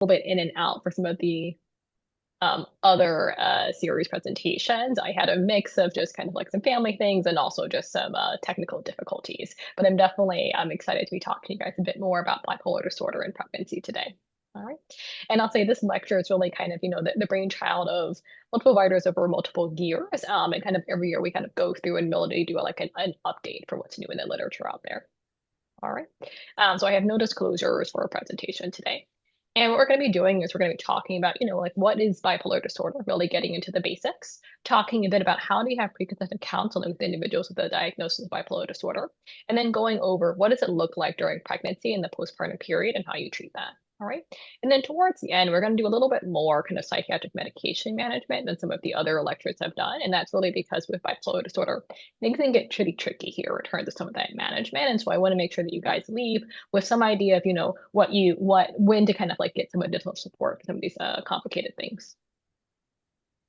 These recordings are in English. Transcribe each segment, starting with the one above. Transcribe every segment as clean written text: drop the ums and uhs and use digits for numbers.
little bit in and out for some of the other series presentations. I had a mix of just kind of like some family things and also just some technical difficulties. But I'm excited to be talking to you guys a bit more about bipolar disorder and pregnancy today. All right. And I'll say this lecture is really kind of, the brainchild of multiple writers over multiple years. And kind of every year we kind of go through and really do like an update for what's new in the literature out there. All right. So I have no disclosures for a presentation today. And what we're going to be doing is we're going to be talking about, like what is bipolar disorder, really getting into the basics, talking a bit about how do you have preconceptive counseling with individuals with a diagnosis of bipolar disorder, and then going over what does it look like during pregnancy and the postpartum period and how you treat that. All right. And then towards the end, we're going to do a little bit more kind of psychiatric medication management than some of the other lectures have done. And that's really because with bipolar disorder, things can get pretty tricky here in terms of some of that management. And so I want to make sure that you guys leave with some idea of, when to kind of like get some additional support for some of these complicated things.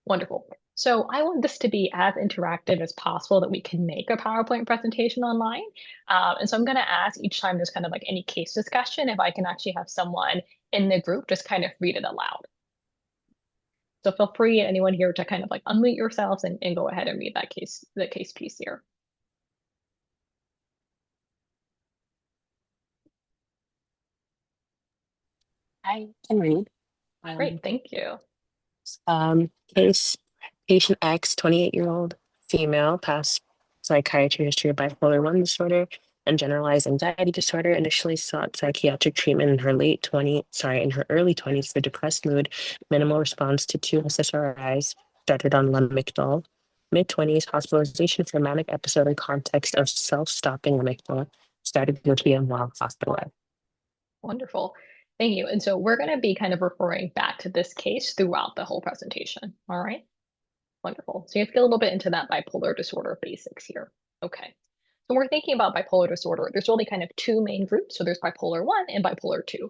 Wonderful. So I want this to be as interactive as possible that we can make a PowerPoint presentation online. And so I'm going to ask each time there's kind of like any case discussion, if I can actually have someone in the group just kind of read it aloud. So feel free, anyone here, to kind of like unmute yourselves and go ahead and read the case piece here. I can read. Great, thank you. Case patient X, 28-year-old female, past psychiatry history of bipolar 1 disorder and generalized anxiety disorder. Initially sought psychiatric treatment in her early 20s for depressed mood, minimal response to two SSRIs, started on Lamictal. Mid-20s, hospitalization for manic episode in context of self-stopping Lamictal, started with PM while hospitalized. Wonderful. Thank you. And so we're going to be kind of referring back to this case throughout the whole presentation. All right. Wonderful. So you have to get a little bit into that bipolar disorder basics here. Okay. So when we're thinking about bipolar disorder, there's really kind of two main groups. So there's bipolar 1 and bipolar 2.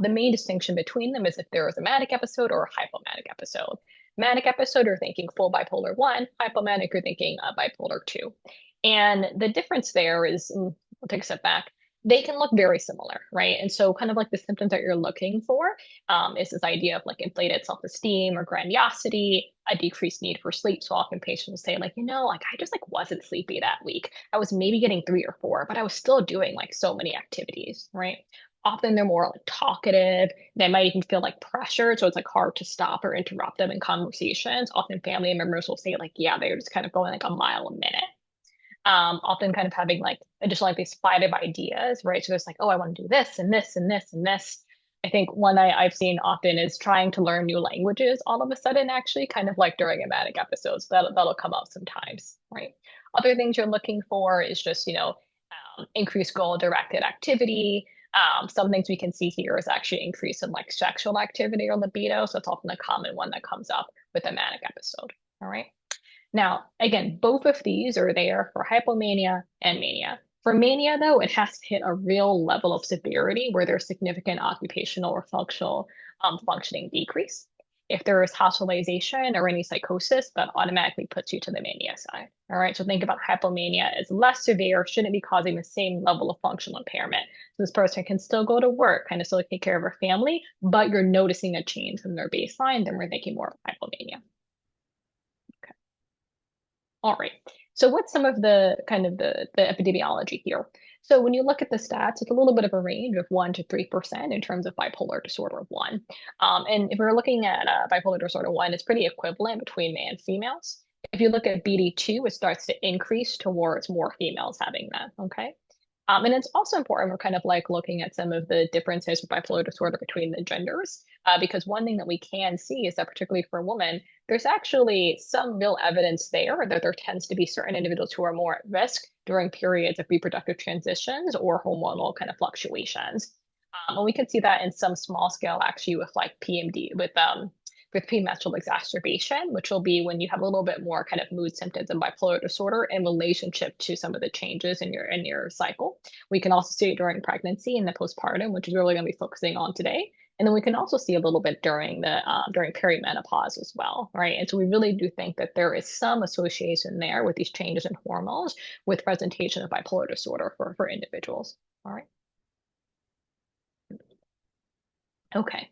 The main distinction between them is if there is a manic episode or a hypomanic episode. Manic episode, you're thinking full bipolar 1. Hypomanic, you're thinking bipolar 2. And the difference there is, we'll take a step back, they can look very similar, right? And so kind of like the symptoms that you're looking for is this idea of like inflated self-esteem or grandiosity, a decreased need for sleep. So often patients say like, like I just like wasn't sleepy that week. I was maybe getting 3 or 4, but I was still doing like so many activities, right? Often they're more like talkative. They might even feel like pressured. So it's like hard to stop or interrupt them in conversations. Often family members will say like, yeah, they're just kind of going like a mile a minute. Often kind of having like additional like these flight of ideas, right? So there's like, oh, I want to do this and this and this and this. I think one I've seen often is trying to learn new languages all of a sudden, actually, kind of like during a manic episode. So that'll come up sometimes, right? Other things you're looking for is just, increased goal-directed activity. Some things we can see here is actually increase in like sexual activity or libido. So it's often a common one that comes up with a manic episode. All right. Now, again, both of these are there for hypomania and mania. For mania, though, it has to hit a real level of severity where there's significant occupational or functional functioning decrease. If there is hospitalization or any psychosis, that automatically puts you to the mania side. All right, so think about hypomania as less severe, shouldn't be causing the same level of functional impairment. So this person can still go to work, kind of still take care of her family, but you're noticing a change from their baseline, then we're thinking more of hypomania. All right. So what's some of the kind of the epidemiology here? So when you look at the stats, it's a little bit of a range of 1 to 3% in terms of bipolar disorder 1. And if we're looking at bipolar disorder 1, it's pretty equivalent between male and females. If you look at BD2, it starts to increase towards more females having that, okay? And it's also important we're kind of like looking at some of the differences with bipolar disorder between the genders, because one thing that we can see is that particularly for women, there's actually some real evidence there that there tends to be certain individuals who are more at risk during periods of reproductive transitions or hormonal kind of fluctuations. And we can see that in some small scale actually with like PMD, with premenstrual exacerbation, which will be when you have a little bit more kind of mood symptoms and bipolar disorder in relationship to some of the changes in your cycle. We can also see it during pregnancy and the postpartum, which is really going to be focusing on today. And then we can also see a little bit during perimenopause as well, right? And so we really do think that there is some association there with these changes in hormones with presentation of bipolar disorder for individuals. All right. Okay.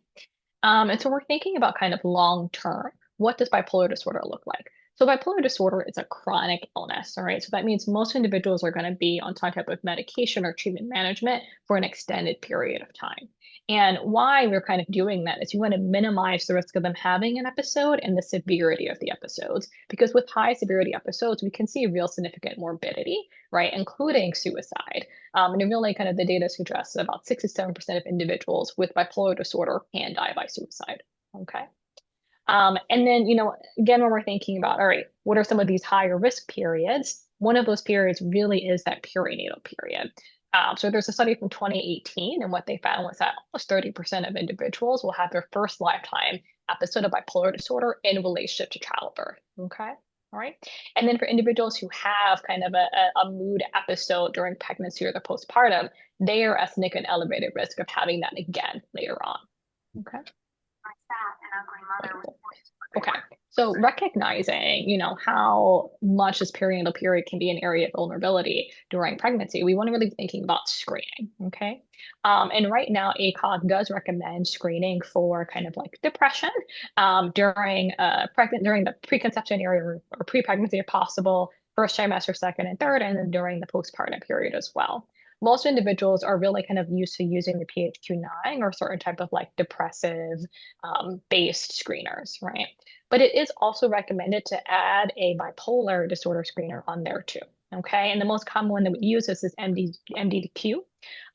And so we're thinking about kind of long term. What does bipolar disorder look like? So bipolar disorder is a chronic illness, all right? So that means most individuals are going to be on some type of medication or treatment management for an extended period of time. And why we're kind of doing that is you want to minimize the risk of them having an episode and the severity of the episodes. Because with high severity episodes, we can see real significant morbidity, right? Including suicide. And really kind of the data suggests that about 6 to 7% of individuals with bipolar disorder can die by suicide. Okay. And then, again, when we're thinking about, all right, what are some of these higher risk periods? One of those periods really is that perinatal period. So there's a study from 2018, and what they found was that almost 30% of individuals will have their first lifetime episode of bipolar disorder in relationship to childbirth. Okay. All right. And then for individuals who have kind of a mood episode during pregnancy or the postpartum, they are at an elevated risk of having that again later on. Okay. Wonderful. Okay. So recognizing, how much this perinatal period can be an area of vulnerability during pregnancy, we want to really be thinking about screening. Okay. And right now, ACOG does recommend screening for kind of like depression during the preconception area or pre-pregnancy if possible, first trimester, second and third, and then during the postpartum period as well. Most individuals are really kind of used to using the PHQ-9 or certain type of like depressive based screeners, right? But it is also recommended to add a bipolar disorder screener on there too. Okay, and the most common one that we use is this MDQ.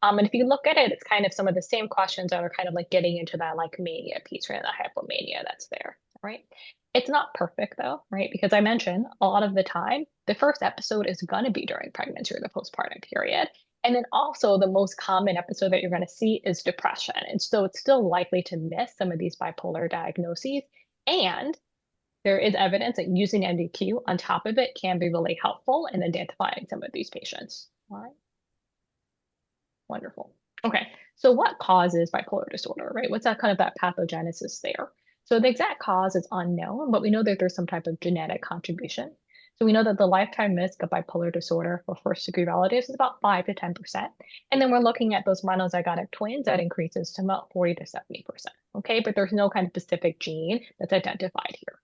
And if you look at it, it's kind of some of the same questions that are kind of like getting into that like mania piece, right? The hypomania that's there, right? It's not perfect though, right? Because I mentioned a lot of the time, the first episode is going to be during pregnancy or the postpartum period. And then also the most common episode that you're going to see is depression. And so it's still likely to miss some of these bipolar diagnoses. And there is evidence that using MDQ on top of it can be really helpful in identifying some of these patients. All right, wonderful. Okay, so what causes bipolar disorder, right? What's that kind of that pathogenesis there? So the exact cause is unknown, but we know that there's some type of genetic contribution. So we know that the lifetime risk of bipolar disorder for first degree relatives is about 5 to 10%. And then we're looking at those monozygotic twins that increases to about 40 to 70%. Okay, but there's no kind of specific gene that's identified here.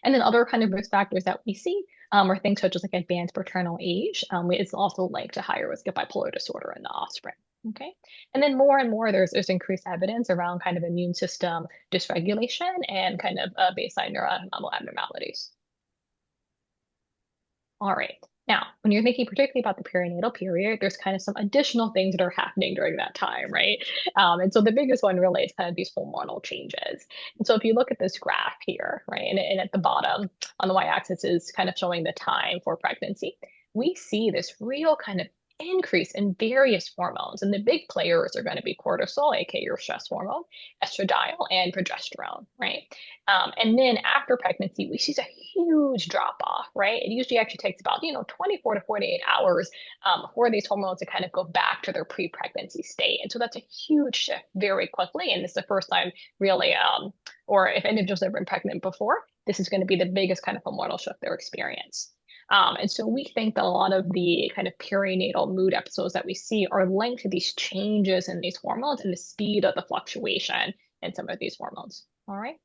And then other kind of risk factors that we see are things such as like advanced paternal age. It's also linked to higher risk of bipolar disorder in the offspring. Okay. And then more and more, there's increased evidence around kind of immune system dysregulation and kind of baseline neuroanatomical abnormalities. All right. Now, when you're thinking particularly about the perinatal period, there's kind of some additional things that are happening during that time, right? And so the biggest one really is kind of these hormonal changes. And so if you look at this graph here, right, and at the bottom on the y-axis is kind of showing the time for pregnancy, we see this real kind of increase in various hormones. And the big players are going to be cortisol, aka your stress hormone, estradiol, and progesterone, right? And then after pregnancy, we see a huge drop off, right? It usually actually takes about, 24 to 48 hours for these hormones to kind of go back to their pre-pregnancy state. And so that's a huge shift very quickly. And this is the first time really, or if individuals have been pregnant before, this is going to be the biggest kind of hormonal shift they'll experience. And so we think that a lot of the kind of perinatal mood episodes that we see are linked to these changes in these hormones and the speed of the fluctuation in some of these hormones. All right.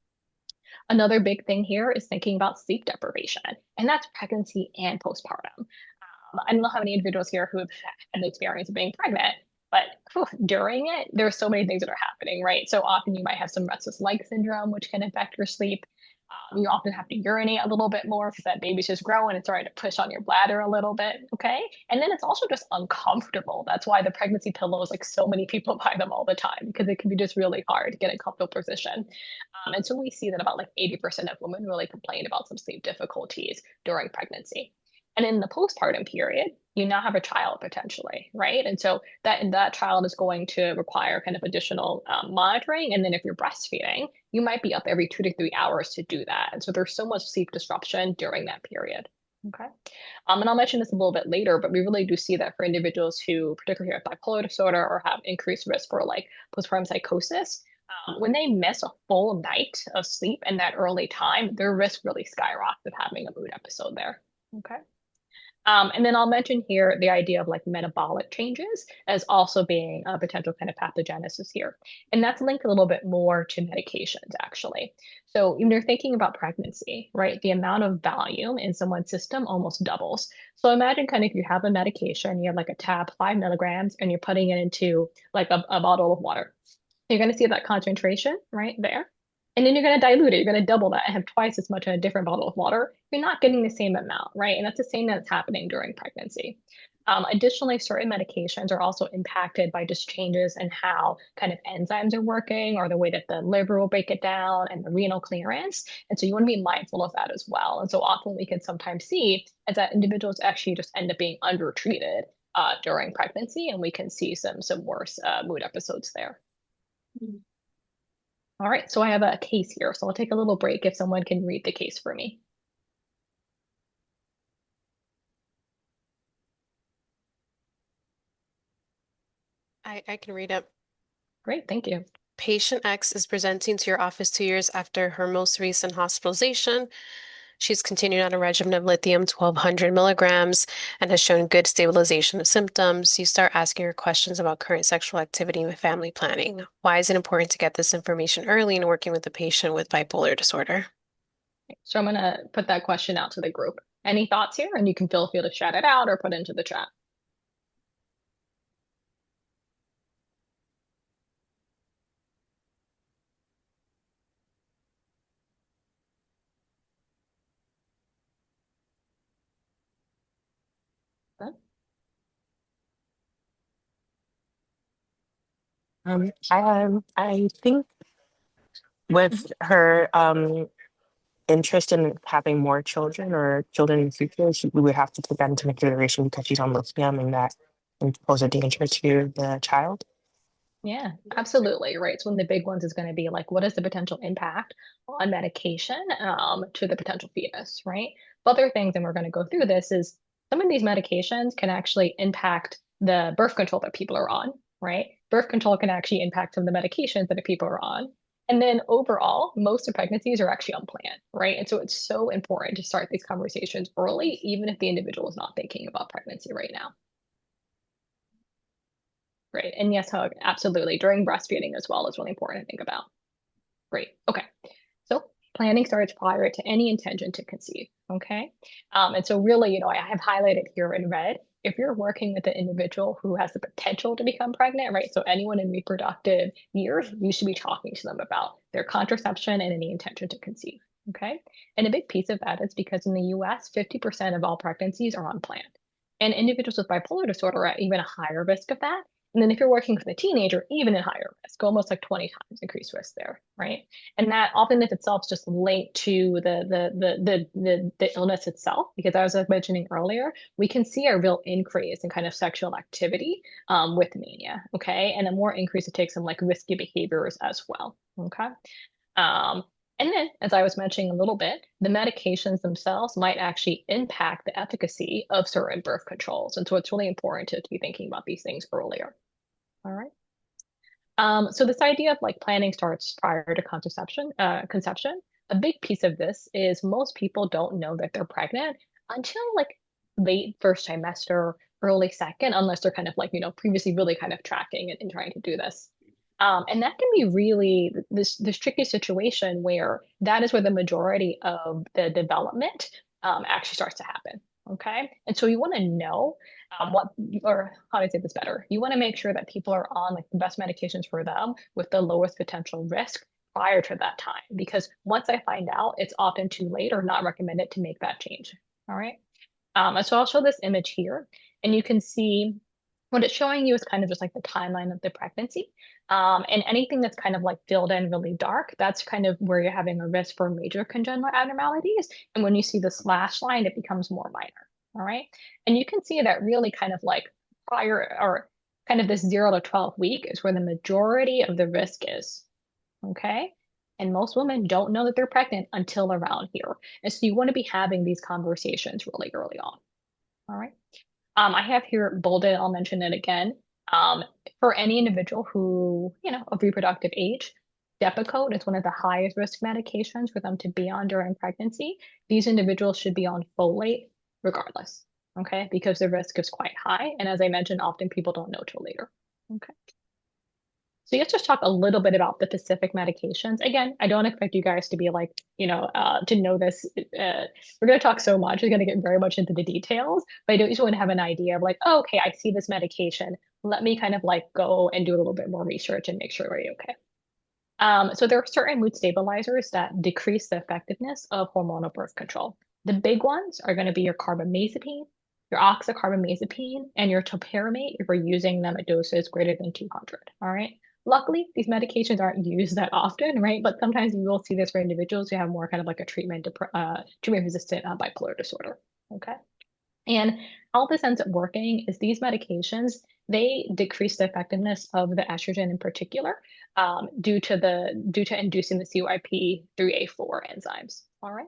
Another big thing here is thinking about sleep deprivation, and that's pregnancy and postpartum. I don't know how many individuals here who have had the experience of being pregnant, but during it, there's so many things that are happening, right? So often you might have some restless leg syndrome, which can affect your sleep. You often have to urinate a little bit more because that baby's just growing. It's starting to push on your bladder a little bit. Okay. And then it's also just uncomfortable. That's why the pregnancy pillows, like so many people buy them all the time because it can be just really hard to get a comfortable position. And so we see that about like 80% of women really complain about some sleep difficulties during pregnancy. And in the postpartum period, you now have a child potentially, right? And so that child is going to require kind of additional monitoring. And then if you're breastfeeding, you might be up every 2 to 3 hours to do that. And so there's so much sleep disruption during that period. Okay. And I'll mention this a little bit later, but we really do see that for individuals who particularly have bipolar disorder or have increased risk for like postpartum psychosis, when they miss a full night of sleep in that early time, their risk really skyrockets of having a mood episode there. Okay. And then I'll mention here the idea of like metabolic changes as also being a potential kind of pathogenesis here. And that's linked a little bit more to medications, actually. So when you're thinking about pregnancy, right, the amount of volume in someone's system almost doubles. So imagine kind of if you have a medication, you have like a tab, 5 milligrams, and you're putting it into like a bottle of water. You're going to see that concentration right there. And then you're going to dilute it. You're going to double that and have twice as much in a different bottle of water. You're not getting the same amount, right? And that's the same that's happening during pregnancy. Additionally, certain medications are also impacted by just changes in how kind of enzymes are working or the way that the liver will break it down and the renal clearance. And so you want to be mindful of that as well. And so often we can sometimes see is that individuals actually just end up being undertreated during pregnancy, and we can see some worse mood episodes there. All right, so I have a case here, so I'll take a little break if someone can read the case for me. I can read it. Great, thank you. Patient X is presenting to your office 2 years after her most recent hospitalization. She's continued on a regimen of lithium 1200 milligrams and has shown good stabilization of symptoms. You start asking her questions about current sexual activity and family planning. Why is it important to get this information early in working with a patient with bipolar disorder? So I'm gonna put that question out to the group. Any thoughts here? And you can feel free to shout it out or put it into the chat. Good. I think with her interest in having more children or children in the future, we would have to take that into consideration because she's on lithium and that can pose a danger to the child. Yeah, absolutely. Right. So one of the big ones is going to be like, what is the potential impact on medication to the potential fetus, right? But other things, and we're going to go through this, is some of these medications can actually impact the birth control that people are on, right? Birth control can actually impact some of the medications that people are on. And then overall, most of pregnancies are actually unplanned, right? And so it's so important to start these conversations early, even if the individual is not thinking about pregnancy right now. Right. And yes, hug, absolutely. During breastfeeding as well is really important to think about. Great. Okay. So planning starts prior to any intention to conceive. Okay. And so really, I have highlighted here in red, if you're working with an individual who has the potential to become pregnant, right? So anyone in reproductive years, you should be talking to them about their contraception and any intention to conceive. Okay. And a big piece of that is because in the US, 50% of all pregnancies are unplanned. And individuals with bipolar disorder are at even a higher risk of that. And then if you're working with a teenager, even in higher risk, almost like 20 times increased risk there, right? And that often if itself is just linked to the illness itself, because as I was mentioning earlier, we can see a real increase in kind of sexual activity with mania, okay? And a more increase it takes some like risky behaviors as well, okay? Um, and then, as I was mentioning a little bit, the medications themselves might actually impact the efficacy of certain birth controls. And so it's really important to be thinking about these things earlier. All right. So this idea of like planning starts prior to conception. A big piece of this is most people don't know that they're pregnant until like late first trimester, early second, unless they're kind of like, previously really kind of tracking and trying to do this. And that can be really this tricky situation where that is where the majority of the development actually starts to happen. Okay. And so you want to know what, or how do I say this better? You want to make sure that people are on like the best medications for them with the lowest potential risk prior to that time. Because once I find out, it's often too late or not recommended to make that change. All right. So I'll show this image here, and you can see what it's showing you is kind of just like the timeline of the pregnancy. And anything that's kind of like filled in really dark, that's kind of where you're having a risk for major congenital abnormalities. And when you see the slash line, it becomes more minor. All right. And you can see that really kind of like prior or kind of this 0 to 12 week is where the majority of the risk is. Okay. And most women don't know that they're pregnant until around here. And so you want to be having these conversations really early on. All right. I have here bolded, I'll mention it again. Um, for any individual who, of reproductive age, Depakote is one of the highest risk medications for them to be on during pregnancy. These individuals should be on folate regardless. okay, because the risk is quite high. And as I mentioned, often people don't know till later. Okay. So let's just talk a little bit about the specific medications. Again, I don't expect you guys to be like, to know this. We're going to talk so much. We're going to get very much into the details, but I don't just want to have an idea of like, oh, okay, I see this medication. Let me kind of like go and do a little bit more research and make sure we're okay. So there are certain mood stabilizers that decrease the effectiveness of hormonal birth control. The big ones are going to be your carbamazepine, your oxycarbamazepine, and your topiramate if we're using them at doses greater than 200. All right. Luckily, these medications aren't used that often, right? But sometimes you will see this for individuals who have more kind of like a treatment-resistant bipolar disorder. Okay. And how this ends up working is these medications, they decrease the effectiveness of the estrogen in particular, due to inducing the CYP3A4 enzymes. All right.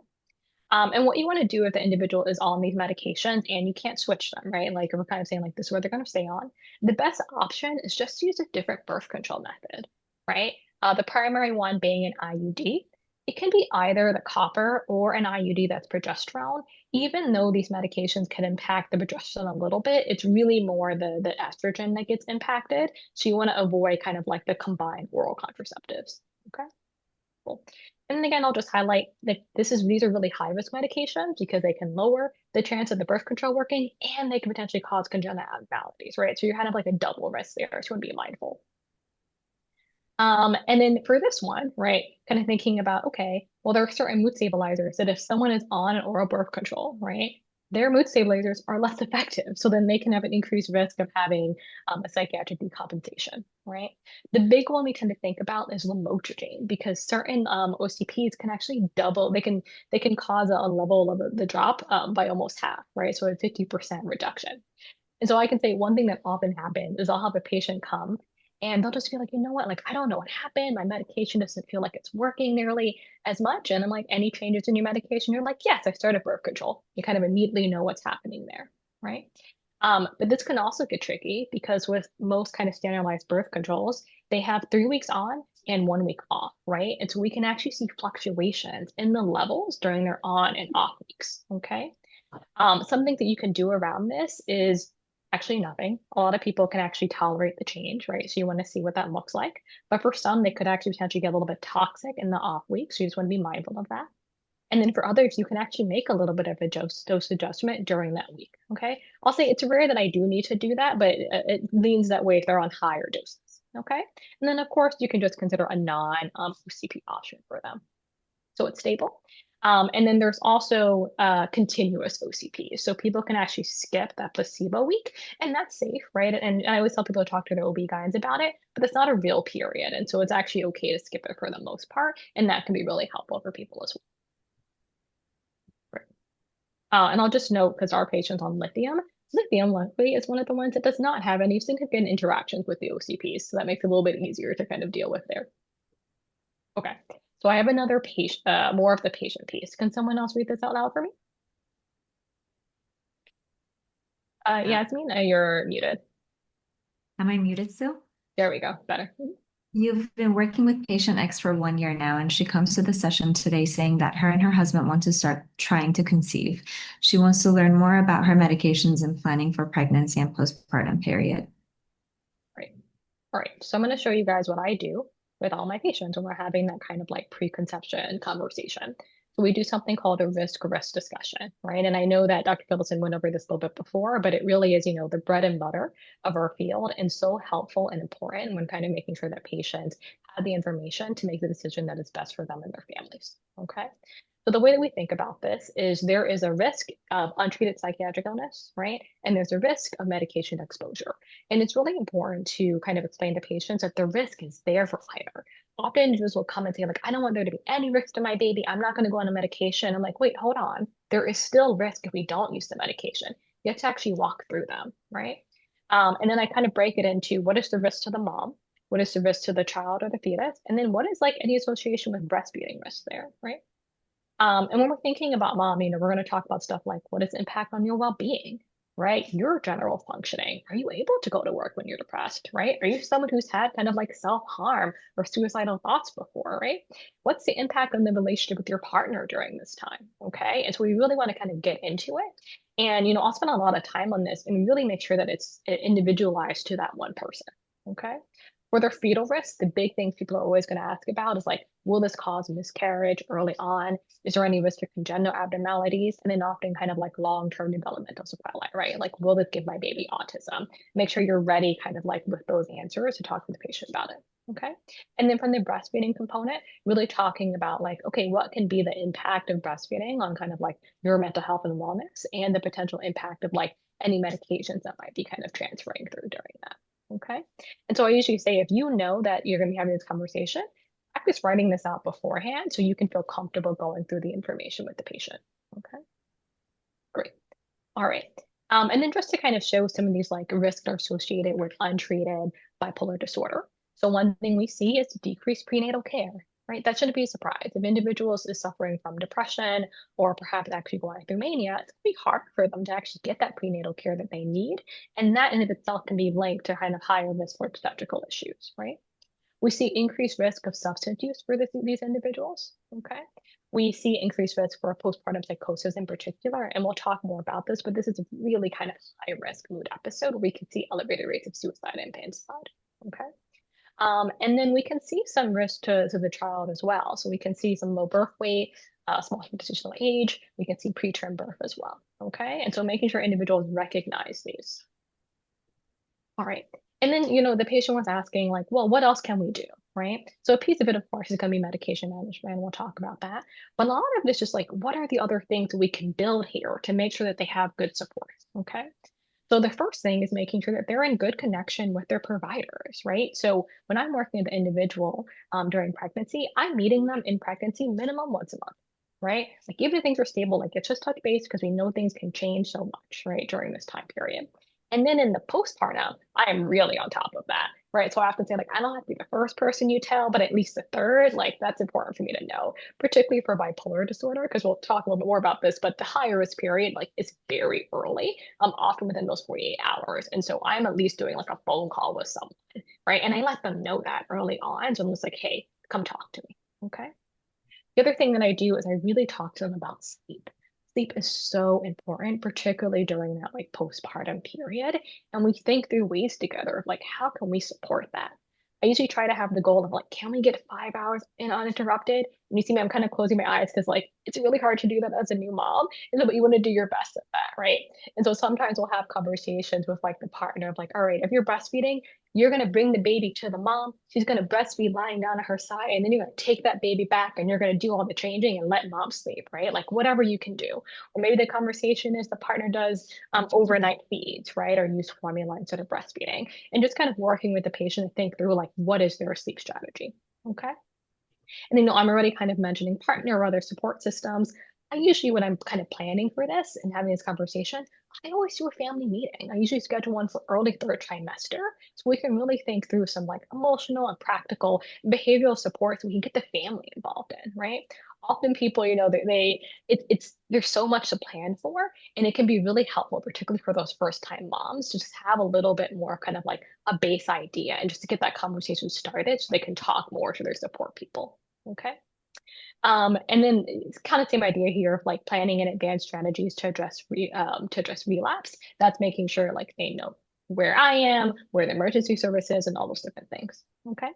And what you want to do if the individual is on these medications and you can't switch them, right? Like we're kind of saying like this is what they're going to stay on. The best option is just to use a different birth control method, right? The primary one being an IUD. It can be either the copper or an IUD that's progesterone. Even though these medications can impact the progesterone a little bit, it's really more the estrogen that gets impacted. So you want to avoid kind of like the combined oral contraceptives. Okay. Cool. And then again, I'll just highlight that these are really high risk medications because they can lower the chance of the birth control working and they can potentially cause congenital abnormalities, right? So you're kind of like a double risk there. So you want to be mindful. And then for this one, right, kind of thinking about, okay, well, there are certain mood stabilizers that if someone is on an oral birth control, right, their mood stabilizers are less effective. So then they can have an increased risk of having a psychiatric decompensation, right? The big one we tend to think about is lamotrigine because certain OCPs can actually double, they can cause a level of the drop by almost half, right? So a 50% reduction. And so I can say one thing that often happens is I'll have a patient come and they'll just be like, you know what, like, I don't know what happened. My medication doesn't feel like it's working nearly as much. And I'm like, any changes in your medication? You're like, yes, I started birth control. You kind of immediately know what's happening there, right? But this can also get tricky because with most kind of standardized birth controls, they have 3 weeks on and 1 week off, right? And so we can actually see fluctuations in the levels during their on and off weeks, okay? Some things that you can do around this is actually nothing. A lot of people can actually tolerate the change, right? So you want to see what that looks like. But for some, they could actually potentially get a little bit toxic in the off week. So you just want to be mindful of that. And then for others, you can actually make a little bit of a dose adjustment during that week. Okay. I'll say it's rare that I do need to do that, but it leans that way if they're on higher doses. Okay. And then, of course, you can just consider a non OCP option for them. So it's stable. And then there's also continuous OCP. So people can actually skip that placebo week, and that's safe, right? And I always tell people to talk to their OB-GYNs about it, but it's not a real period. And so it's actually okay to skip it for the most part. And that can be really helpful for people as well. Right. And I'll just note, because our patients on lithium luckily is one of the ones that does not have any significant interactions with the OCPs. So that makes it a little bit easier to kind of deal with there. Okay. So I have another patient, more of the patient piece. Can someone else read this out loud for me? Yasmin, you're muted. Am I muted still? There we go. Better. You've been working with patient X for 1 year now, and she comes to the session today saying that her and her husband want to start trying to conceive. She wants to learn more about her medications and planning for pregnancy and postpartum period. Right. All right. So I'm going to show you guys what I do with all my patients when we're having that kind of like preconception conversation. So we do something called a risk discussion, right? And I know that Dr. Phillipson went over this a little bit before, but it really is, the bread and butter of our field and so helpful and important when kind of making sure that patients have the information to make the decision that is best for them and their families, okay? So the way that we think about this is there is a risk of untreated psychiatric illness, right? And there's a risk of medication exposure. And it's really important to kind of explain to patients that the risk is there for either. Often individuals will come and say, like, I don't want there to be any risk to my baby. I'm not going to go on a medication. I'm like, wait, hold on. There is still risk if we don't use the medication. You have to actually walk through them, right? And then I kind of break it into what is the risk to the mom? What is the risk to the child or the fetus? And then what is like any association with breastfeeding risk there, right? And when we're thinking about mom, we're going to talk about stuff like what is the impact on your well-being? right? Your general functioning. Are you able to go to work when you're depressed, right? Are you someone who's had kind of like self-harm or suicidal thoughts before, right? What's the impact on the relationship with your partner during this time? Okay. And so we really want to kind of get into it. And, I'll spend a lot of time on this and really make sure that it's individualized to that one person. Okay. For their fetal risk, the big things people are always going to ask about is like, will this cause miscarriage early on? Is there any risk of congenital abnormalities? And then often kind of like long-term developmental sequelae, right? Like, will this give my baby autism? Make sure you're ready kind of like with those answers to talk to the patient about it. Okay. And then from the breastfeeding component, really talking about like, okay, what can be the impact of breastfeeding on kind of like your mental health and wellness and the potential impact of like any medications that might be kind of transferring through during that. Okay. And so I usually say, if you know that you're going to be having this conversation, practice writing this out beforehand so you can feel comfortable going through the information with the patient. Okay, great. All right. And then just to kind of show some of these like risks that are associated with untreated bipolar disorder. So one thing we see is decreased prenatal care, right? That shouldn't be a surprise. If individuals is suffering from depression or perhaps actually going through mania, it's going to be hard for them to actually get that prenatal care that they need. And that in of itself can be linked to kind of higher risk for obstetrical issues, right? We see increased risk of substance use for these individuals. Okay. We see increased risk for postpartum psychosis in particular, and we'll talk more about this, but this is a really kind of high risk mood episode where we can see elevated rates of suicide and infanticide. Okay. And then we can see some risk to the child as well. So we can see some low birth weight, small gestational age. We can see preterm birth as well. Okay. And so making sure individuals recognize these. All right. And then, the patient was asking, like, well, what else can we do? Right. So a piece of it, of course, is going to be medication management. And we'll talk about that. But a lot of this is like, what are the other things we can build here to make sure that they have good support? Okay. So the first thing is making sure that they're in good connection with their providers, right? So when I'm working with the individual during pregnancy, I'm meeting them in pregnancy minimum once a month, right? Like even if things are stable, like it's just touch base because we know things can change so much, right, during this time period. And then in the postpartum, I am really on top of that, right? So I often say, like, I don't have to be the first person you tell, but at least the third. Like, that's important for me to know, particularly for bipolar disorder, because we'll talk a little bit more about this. But the higher risk period, like, is very early, often within those 48 hours. And so I'm at least doing like a phone call with someone, right? And I let them know that early on. So I'm just like, hey, come talk to me. Okay. The other thing that I do is I really talk to them about sleep. Sleep is so important, particularly during that like postpartum period. And we think through ways together of like, how can we support that? I usually try to have the goal of like, can we get 5 hours in uninterrupted? And you see me, I'm kind of closing my eyes because like it's really hard to do that as a new mom. And so, but you want to do your best at that, right? And so sometimes we'll have conversations with like the partner of like, all right, if you're breastfeeding, you're going to bring the baby to the mom. She's going to breastfeed lying down at her side. And then you're going to take that baby back and you're going to do all the changing and let mom sleep, right? Like whatever you can do. Or maybe the conversation is the partner does overnight feeds, right? Or use formula instead of breastfeeding. And just kind of working with the patient to think through like, what is their sleep strategy? Okay. And then I'm already kind of mentioning partner or other support systems. I usually, when I'm kind of planning for this and having this conversation, I always do a family meeting. I usually schedule one for early third trimester so we can really think through some like emotional and practical behavioral support so we can get the family involved in, right? Often people, there's so much to plan for, and it can be really helpful, particularly for those first time moms, to just have a little bit more kind of like a base idea and just to get that conversation started so they can talk more to their support people. Okay. And then it's kind of same idea here of like planning in advance strategies to address relapse. That's making sure like they know where I am, where the emergency service is, and all those different things. Okay.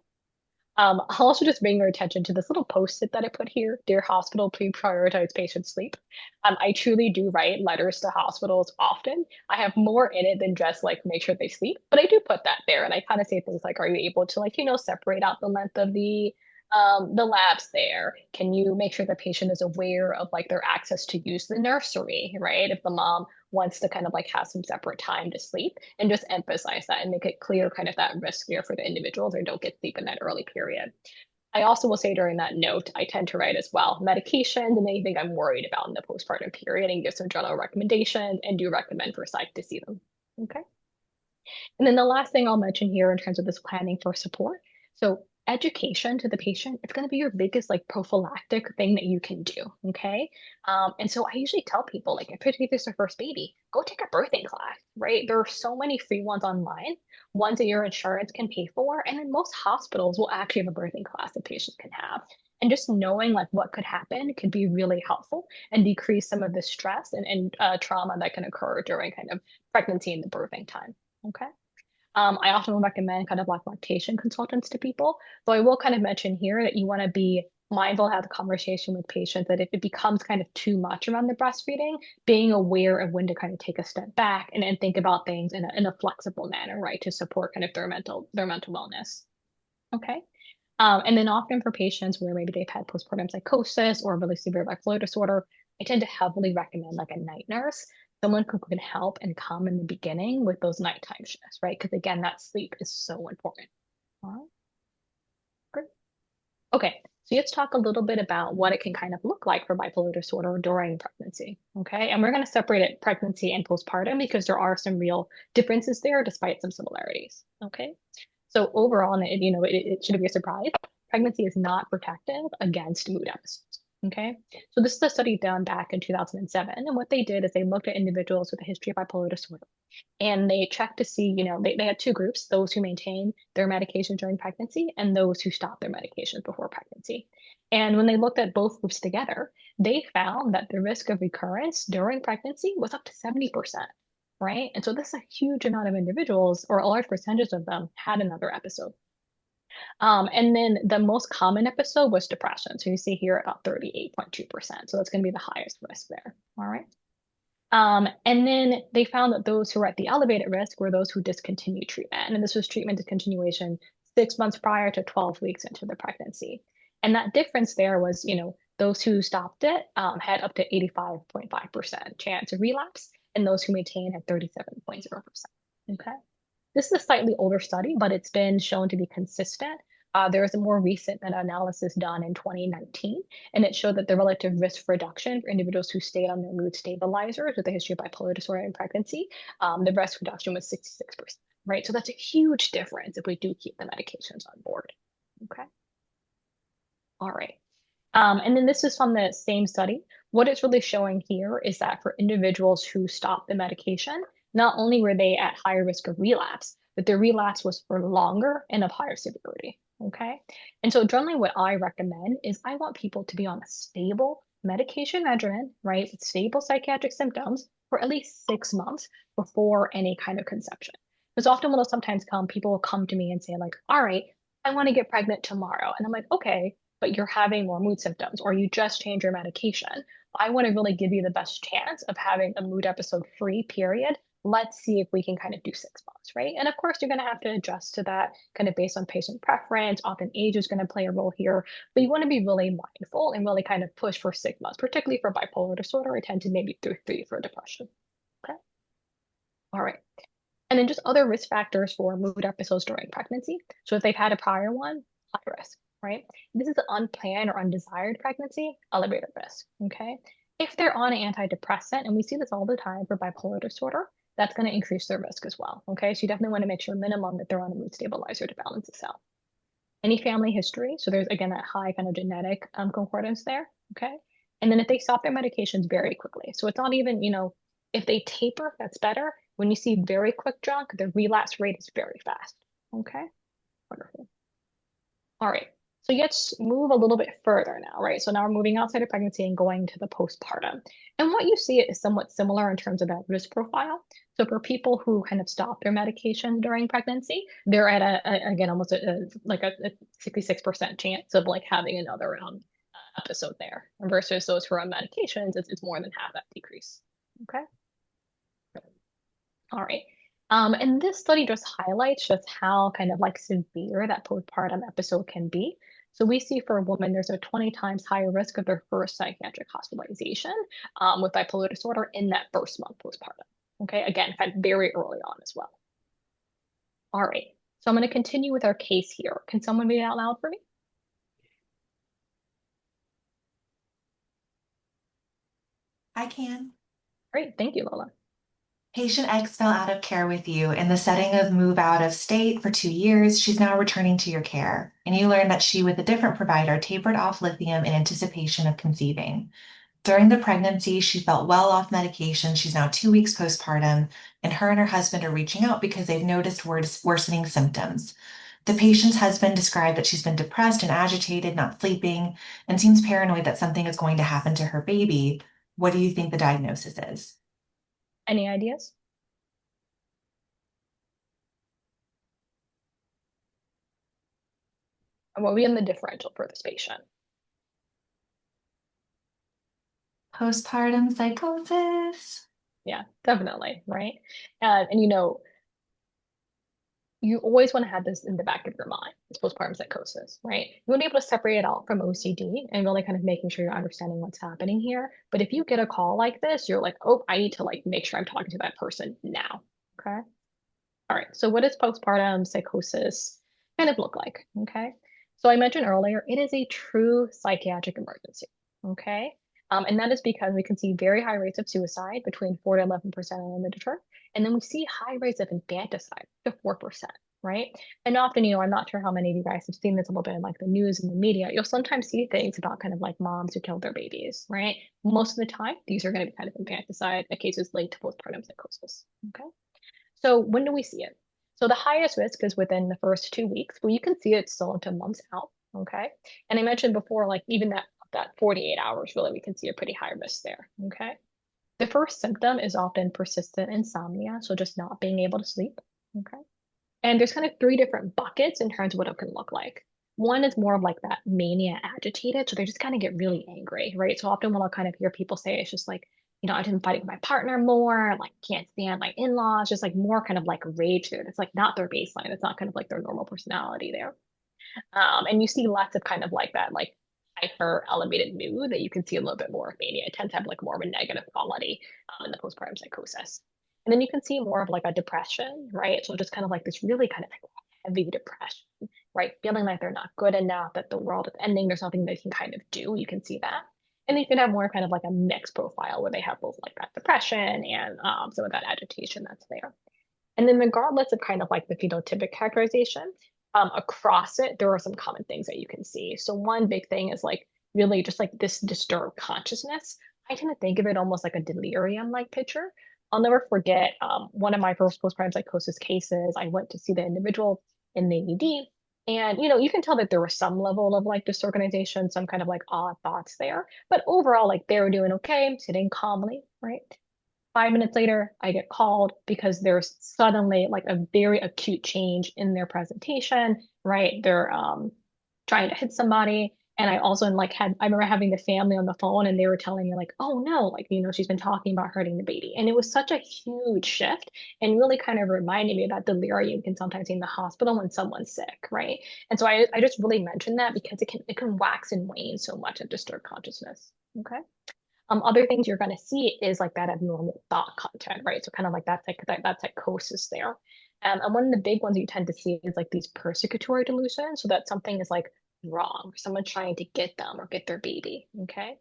I'll also just bring your attention to this little post-it that I put here. Dear hospital, please prioritize patient sleep. I truly do write letters to hospitals often. I have more in it than just like make sure they sleep, but I do put that there. And I kind of say things like, are you able to like, separate out the length of the labs there? Can you make sure the patient is aware of like their access to use the nursery, right? If the mom wants to kind of like have some separate time to sleep, and just emphasize that and make it clear kind of that risk there for the individuals or don't get sleep in that early period. I also will say during that note, I tend to write as well medications and anything I'm worried about in the postpartum period and give some general recommendations and do recommend for psych to see them. Okay. And then the last thing I'll mention here in terms of this planning for support. So education to the patient, it's going to be your biggest like prophylactic thing that you can do. Okay. And so I usually tell people, like, particularly if it's their first baby, go take a birthing class, right? There are so many free ones online, ones that your insurance can pay for. And then most hospitals will actually have a birthing class that patients can have. And just knowing like what could happen could be really helpful and decrease some of the stress and trauma that can occur during kind of pregnancy and the birthing time. Okay. I often will recommend kind of like lactation consultants to people. So I will kind of mention here that you want to be mindful, have the conversation with patients that if it becomes kind of too much around the breastfeeding, being aware of when to kind of take a step back and think about things in a flexible manner, right, to support kind of their mental wellness. Okay. And then often for patients where maybe they've had postpartum psychosis or really severe bipolar disorder, I tend to heavily recommend like a night nurse, someone who can help and come in the beginning with those nighttime shifts, right? Because again, that sleep is so important. All right, great. Okay, so let's talk a little bit about what it can kind of look like for bipolar disorder during pregnancy. Okay, and we're going to separate it pregnancy and postpartum because there are some real differences there despite some similarities. Okay. So overall, and it shouldn't be a surprise, pregnancy is not protective against mood episodes. Okay. So this is a study done back in 2007. And what they did is they looked at individuals with a history of bipolar disorder and they checked to see, they had two groups, those who maintain their medication during pregnancy and those who stop their medications before pregnancy. And when they looked at both groups together, they found that the risk of recurrence during pregnancy was up to 70%, right? And so this is a huge amount of individuals, or a large percentage of them, had another episode. And then the most common episode was depression. So you see here about 38.2%. So that's going to be the highest risk there. All right. And then they found that those who were at the elevated risk were those who discontinued treatment. And this was treatment discontinuation 6 months prior to 12 weeks into the pregnancy. And that difference there was, those who stopped it had up to 85.5% chance of relapse, and those who maintained had 37.0%. Okay. This is a slightly older study, but it's been shown to be consistent. There was a more recent meta-analysis done in 2019, and it showed that the relative risk reduction for individuals who stayed on their mood stabilizers with a history of bipolar disorder and pregnancy, the risk reduction was 66%, right? So that's a huge difference if we do keep the medications on board. Okay. All right. And then this is from the same study. What it's really showing here is that for individuals who stopped the medication, not only were they at higher risk of relapse, but their relapse was for longer and of higher severity. Okay. And so generally what I recommend is I want people to be on a stable medication regimen, right? With stable psychiatric symptoms for at least 6 months before any kind of conception. Because often when they'll sometimes come, people will come to me and say, like, all right, I want to get pregnant tomorrow. And I'm like, okay, but you're having more mood symptoms or you just change your medication. I want to really give you the best chance of having a mood episode free period. Let's see if we can kind of do 6 months, right? And of course, you're going to have to adjust to that kind of based on patient preference. Often age is going to play a role here, but you want to be really mindful and really kind of push for 6 months, particularly for bipolar disorder. I tend to maybe do 3 for depression. Okay. All right. And then just other risk factors for mood episodes during pregnancy. So if they've had a prior one, high risk, right? This is an unplanned or undesired pregnancy, elevated risk, okay? If they're on an antidepressant, and we see this all the time for bipolar disorder, that's going to increase their risk as well, okay? So you definitely want to make sure minimum that they're on a mood stabilizer to balance this out. Any family history, so there's again that high kind of genetic concordance there, okay? And then if they stop their medications very quickly, so it's not even, if they taper, that's better. When you see very quick drunk, the relapse rate is very fast, okay? Wonderful. All right, so let's move a little bit further now, right? So now we're moving outside of pregnancy and going to the postpartum. And what you see is somewhat similar in terms of that risk profile. So for people who kind of stop their medication during pregnancy, they're at again, almost like a 66% chance of like having another episode there versus those who are on medications, it's more than half that decrease, okay? All right. And this study just highlights just how kind of like severe that postpartum episode can be. So we see for a woman, there's a 20 times higher risk of their first psychiatric hospitalization with bipolar disorder in that first month postpartum. Okay, again, kind of very early on as well. All right, so I'm going to continue with our case here. Can someone read it out loud for me? I can. Great, thank you, Lola. Patient X fell out of care with you in the setting of move out of state for 2 years. She's now returning to your care, and you learn that she, with a different provider, tapered off lithium in anticipation of conceiving. During the pregnancy, she felt well off medication. She's now 2 weeks postpartum, and her husband are reaching out because they've noticed worsening symptoms. The patient's husband described that she's been depressed and agitated, not sleeping, and seems paranoid that something is going to happen to her baby. What do you think the diagnosis is? Any ideas? And what would be in the differential for this patient? Postpartum psychosis. Yeah, definitely, right? And you always want to have this in the back of your mind, this postpartum psychosis, right? You want to be able to separate it out from OCD and really kind of making sure you're understanding what's happening here. But if you get a call like this, you're like, oh, I need to like make sure I'm talking to that person now. Okay. All right. So what does postpartum psychosis kind of look like? Okay. So I mentioned earlier, it is a true psychiatric emergency. Okay. And that is because we can see very high rates of suicide, between 4 to 11% in the literature. And then we see high rates of infanticide, to 4%, right? And often, I'm not sure how many of you guys have seen this a little bit in like the news and the media. You'll sometimes see things about kind of like moms who killed their babies, right? Most of the time, these are going to be kind of infanticide cases linked to postpartum psychosis. Okay. So when do we see it? So the highest risk is within the first 2 weeks, but you can see it still into months out. Okay. And I mentioned before, like even that 48 hours, really, we can see a pretty high risk there. Okay. The first symptom is often persistent insomnia, so just not being able to sleep. Okay. And there's kind of three different buckets in terms of what it can look like. One is more of like that mania agitated. So they just kind of get really angry, right? So often when I'll kind of hear people say it's just like, I've been fighting with my partner more, like can't stand my in-laws, just like more kind of like rage there. It's like not their baseline. It's not kind of like their normal personality there. And you see lots of kind of like that, like hyper elevated mood that you can see a little bit more of mania. It tends to have like more of a negative quality in the postpartum psychosis. And then you can see more of like a depression, right? So just kind of like this really kind of like heavy depression, right? Feeling like they're not good enough, that the world is ending, there's nothing they can kind of do. You can see that. And you can have more kind of like a mixed profile where they have both like that depression and some of that agitation that's there. And then regardless of kind of like the phenotypic characterization, across it, there are some common things that you can see. So one big thing is like really just like this disturbed consciousness. I tend to think of it almost like a delirium-like picture. I'll never forget one of my first postpartum psychosis cases. I went to see the individual in the ED, and you can tell that there was some level of like disorganization, some kind of like odd thoughts there. But overall, like they were doing okay, sitting calmly, right? 5 minutes later, I get called because there's suddenly like a very acute change in their presentation, right? They're trying to hit somebody. And I also I remember having the family on the phone and they were telling me like, oh no, like, she's been talking about hurting the baby. And it was such a huge shift and really kind of reminded me of that delirium you can sometimes see in the hospital when someone's sick, right? And so I just really mentioned that because it can wax and wane so much of disturbed consciousness. Okay. Other things you're going to see is like that abnormal thought content, right? So kind of like that psychosis there. And one of the big ones you tend to see is like these persecutory delusions, so that something is like wrong, someone trying to get them or get their baby. Okay.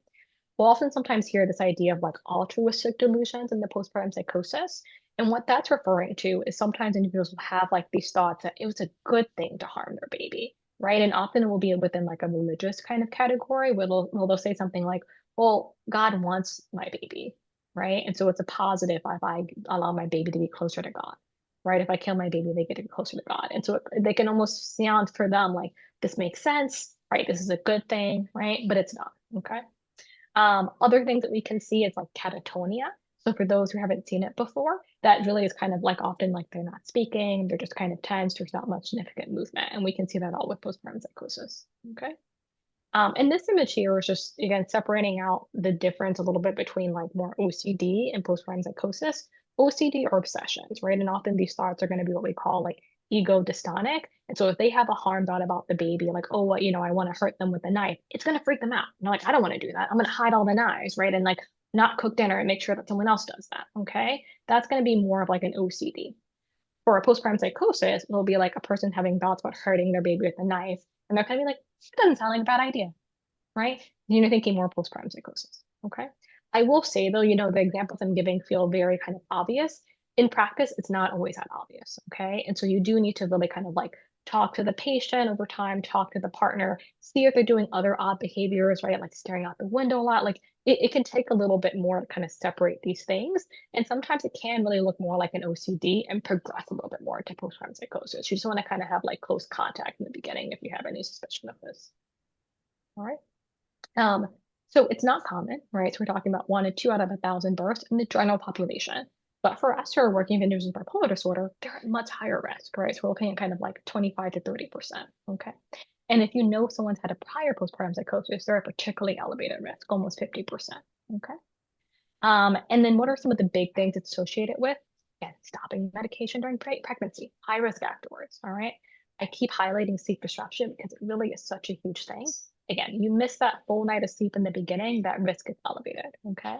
We'll often sometimes hear this idea of like altruistic delusions in the postpartum psychosis. And what that's referring to is sometimes individuals will have like these thoughts that it was a good thing to harm their baby, right? And often it will be within like a religious kind of category where they'll say something like, well, God wants my baby, right? And so it's a positive if I allow my baby to be closer to God, right? If I kill my baby, they get to be closer to God. And so they can almost sound for them like this makes sense, right? This is a good thing, right? But it's not, okay? Other things that we can see is like catatonia. So for those who haven't seen it before, that really is kind of like often like they're not speaking, they're just kind of tense, there's not much significant movement. And we can see that all with postpartum psychosis. Okay. And this image here is just, again, separating out the difference a little bit between like more OCD and postpartum psychosis. OCD are obsessions, right? And often these thoughts are going to be what we call like ego dystonic. And so if they have a harm thought about the baby, like, oh, well, I want to hurt them with a knife, it's going to freak them out. Like, I don't want to do that. I'm going to hide all the knives, right? And like not cook dinner and make sure that someone else does that. Okay. That's going to be more of like an OCD. For a postpartum psychosis, it'll be like a person having thoughts about hurting their baby with a knife. And they're kind of be like, it doesn't sound like a bad idea, right? You're thinking more postpartum psychosis. Okay. I will say though, the examples I'm giving feel very kind of obvious. in practice, it's not always that obvious, okay? And so you do need to really kind of like talk to the patient over time, talk to the partner, see if they're doing other odd behaviors, right? Like staring out the window a lot. Like it can take a little bit more to kind of separate these things. And sometimes it can really look more like an OCD and progress a little bit more into postpartum psychosis. You just want to kind of have like close contact in the beginning if you have any suspicion of this. All right. So it's not common, right? So we're talking about 1 to 2 out of 1,000 births in the general population. But for us who are working with individuals with bipolar disorder, they're at much higher risk, right? So we're looking at kind of like 25 to 30%. Okay. And if you know someone's had a prior postpartum psychosis, they're at particularly elevated risk, almost 50%. Okay. And then what are some of the big things it's associated with? Again, stopping medication during pregnancy, high risk afterwards. All right. I keep highlighting sleep disruption because it really is such a huge thing. Again, you miss that full night of sleep in the beginning, that risk is elevated. Okay.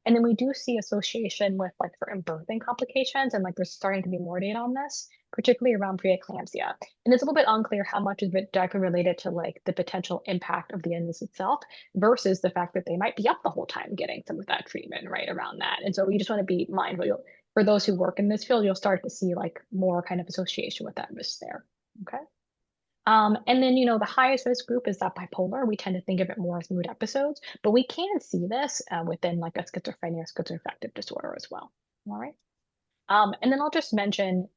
And then we do see association with like certain birthing complications, and like there's starting to be more data on this, particularly around preeclampsia. And it's a little bit unclear how much is it directly related to like the potential impact of the illness itself versus the fact that they might be up the whole time getting some of that treatment right around that. And so we just want to be mindful. For those who work in this field, you'll start to see like more kind of association with that risk there. Okay. And then, the highest risk group is that bipolar. We tend to think of it more as mood episodes, but we can see this within like a schizophrenia or schizoaffective disorder as well. All right. And then I'll just mention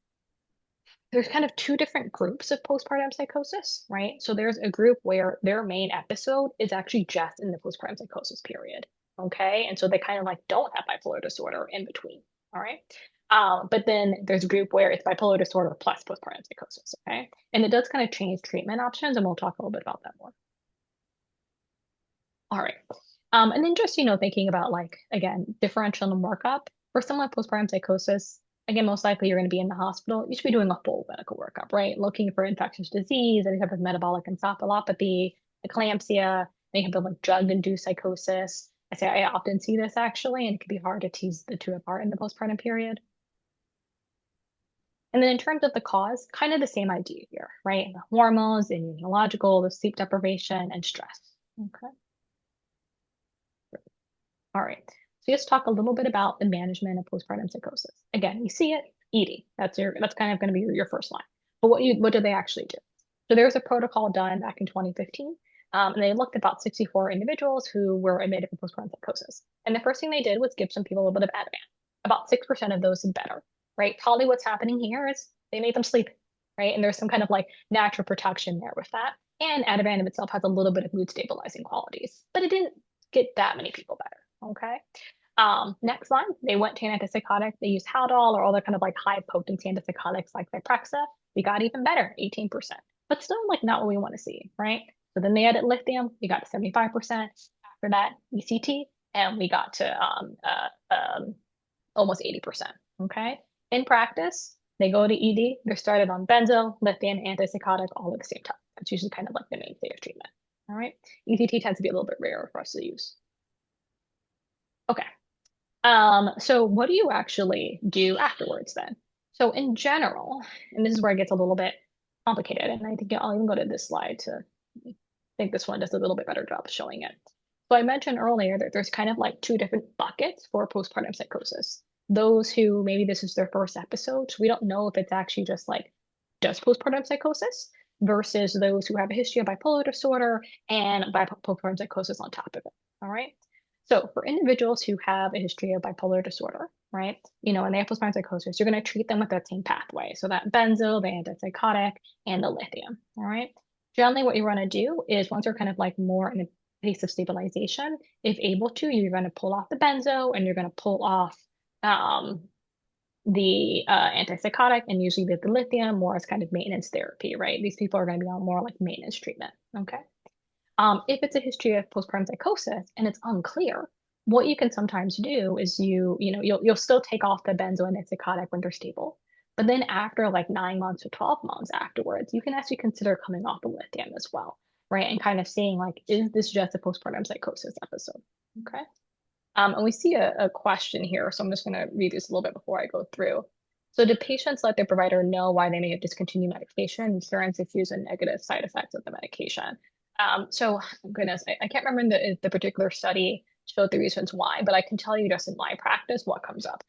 there's kind of two different groups of postpartum psychosis, right? So there's a group where their main episode is actually just in the postpartum psychosis period. Okay. And so they kind of like don't have bipolar disorder in between. All right. But then there's a group where it's bipolar disorder plus postpartum psychosis. Okay. And it does kind of change treatment options. And we'll talk a little bit about that more. All right. And then just, thinking about like, again, differential and workup for someone with postpartum psychosis, again, most likely you're going to be in the hospital. You should be doing a full medical workup, right? Looking for infectious disease, any type of metabolic encephalopathy, eclampsia, they have the like drug-induced psychosis. I often see this actually, and it can be hard to tease the two apart in the postpartum period. And then in terms of the cause, kind of the same idea here, right? The hormones, the immunological, the sleep deprivation, and stress. Okay. All right. So let's talk a little bit about the management of postpartum psychosis. Again, you see it, eating. That's kind of going to be your first line. But what do they actually do? So there was a protocol done back in 2015, and they looked at about 64 individuals who were admitted for postpartum psychosis. And the first thing they did was give some people a little bit of Ativan. About 6% of those did better, right? Probably what's happening here is they made them sleep, right? And there's some kind of like natural protection there with that. And Ativan in itself has a little bit of mood stabilizing qualities, but it didn't get that many people better. Okay. Next line, they went to an antipsychotic. They used Haldol or other kind of like high potency antipsychotics like Zyprexa. We got even better, 18%, but still like not what we want to see, right? So then they added lithium. We got to 75%. After that, ECT, and we got to almost 80%. Okay. In practice, they go to ED. They're started on benzo, lithium, antipsychotic, all at the same time. That's usually kind of like the mainstay of treatment. All right. ECT tends to be a little bit rarer for us to use. Okay. So what do you actually do afterwards then? So in general, and this is where it gets a little bit complicated, and I think I'll even go to this slide to I think this one does a little bit better job of showing it. So I mentioned earlier that there's kind of like two different buckets for postpartum psychosis. Those who maybe this is their first episode, so we don't know if it's actually just postpartum psychosis versus those who have a history of bipolar disorder and postpartum psychosis on top of it. All right. So for individuals who have a history of bipolar disorder, right, and they have postpartum psychosis, you're going to treat them with that same pathway. So that benzo, the antipsychotic, and the lithium. All right. Generally, what you want to do is once you're kind of like more in a phase of stabilization, if able to, you're going to pull off the benzo and you're going to pull off the antipsychotic and usually the lithium more as kind of maintenance therapy, right? These people are going to be on more like maintenance treatment. Okay. If it's a history of postpartum psychosis and it's unclear, what you can sometimes do is you'll still take off the benzo and antipsychotic when they're stable. But then after like 9 months to 12 months afterwards, you can actually consider coming off the lithium as well, right? And kind of seeing like, is this just a postpartum psychosis episode? Okay. And we see a question here, so I'm just going to read this a little bit before I go through. So do patients let their provider know why they may have discontinued medication, insurance issues, and negative side effects of the medication? So goodness, I can't remember the particular study showed the reasons why, but I can tell you just in my practice what comes up.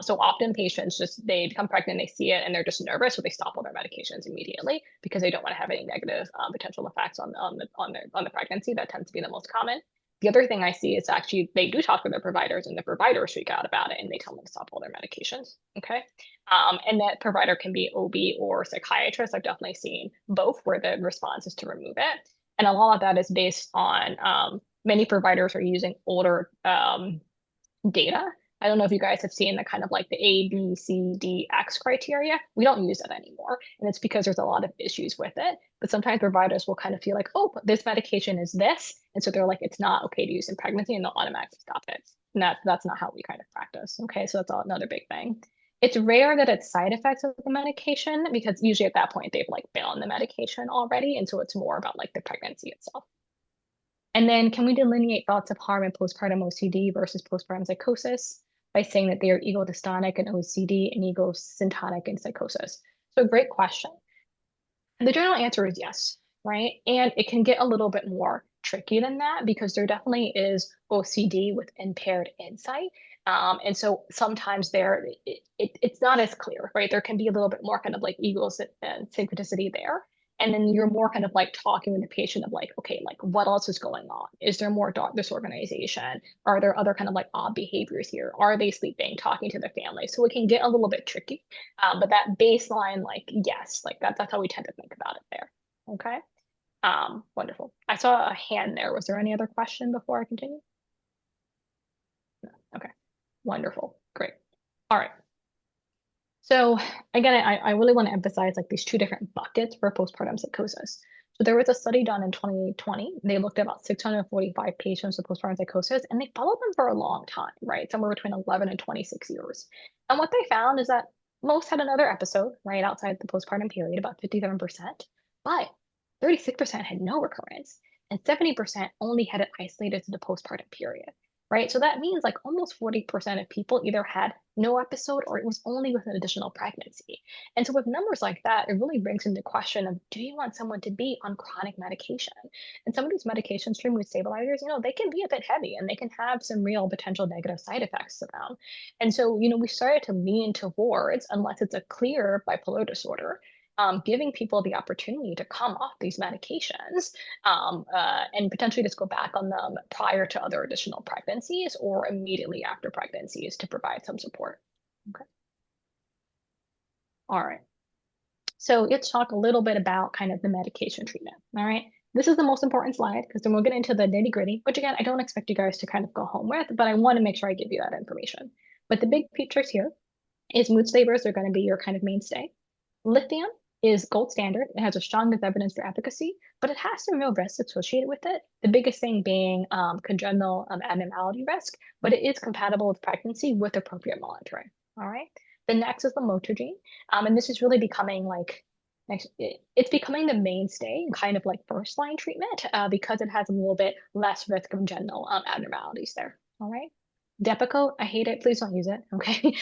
So often patients they become pregnant, they see it, and they're just nervous, so they stop all their medications immediately because they don't want to have any negative potential effects on the pregnancy. That tends to be the most common. The other thing I see is actually they do talk with their providers, and the providers freak out about it, and they tell them to stop all their medications. Okay, and that provider can be OB or psychiatrist. I've definitely seen both, where the response is to remove it, and a lot of that is based on many providers are using older data. I don't know if you guys have seen the kind of like the A, B, C, D, X criteria. We don't use that anymore. And it's because there's a lot of issues with it. But sometimes providers will kind of feel like, oh, this medication is this. And so they're like, it's not okay to use in pregnancy, and they'll automatically stop it. And that's not how we kind of practice. Okay. So that's another big thing. It's rare that it's side effects of the medication, because usually at that point they've like been on the medication already. And so it's more about like the pregnancy itself. And then can we delineate thoughts of harm in postpartum OCD versus postpartum psychosis by saying that they are ego-dystonic in OCD and ego-syntonic in psychosis? So great question. The general answer is yes, right? And it can get a little bit more tricky than that, because there definitely is OCD with impaired insight. And so sometimes it's not as clear, right? There can be a little bit more kind of like ego synchronicity there. And then you're more kind of like talking with the patient of like, okay, like what else is going on? Is there more disorganization? Are there other kind of like odd behaviors here? Are they sleeping, talking to their family? So it can get a little bit tricky. But that baseline, like, yes, like that's how we tend to think about it there. Okay. Wonderful. I saw a hand there. Was there any other question before I continue? No. Okay. Wonderful. Great. All right. So again, I really want to emphasize like these two different buckets for postpartum psychosis. So there was a study done in 2020. They looked at about 645 patients with postpartum psychosis, and they followed them for a long time, right? Somewhere between 11 and 26 years. And what they found is that most had another episode, right, outside the postpartum period, about 57%, but 36% had no recurrence, and 70% only had it isolated to the postpartum period, right? So that means like almost 40% of people either had no episode or it was only with an additional pregnancy. And so with numbers like that, it really brings into question of, do you want someone to be on chronic medication? And some of these medications, treatment with stabilizers, they can be a bit heavy and they can have some real potential negative side effects to them. And so, we started to lean towards, unless it's a clear bipolar disorder, giving people the opportunity to come off these medications and potentially just go back on them prior to other additional pregnancies or immediately after pregnancies to provide some support. Okay. All right. So let's talk a little bit about kind of the medication treatment. All right. This is the most important slide, because then we'll get into the nitty gritty, which again, I don't expect you guys to kind of go home with, but I want to make sure I give you that information. But the big pictures here is mood slavers are going to be your kind of mainstay. Lithium is gold standard. It has the strongest evidence for efficacy, but it has some real risks associated with it. The biggest thing being congenital abnormality risk, but it is compatible with pregnancy with appropriate monitoring. All right. The next is the lamotrigine, and this is really becoming like it's becoming the mainstay and kind of like first line treatment because it has a little bit less risk of congenital abnormalities there. All right. Depakote, I hate it. Please don't use it. Okay.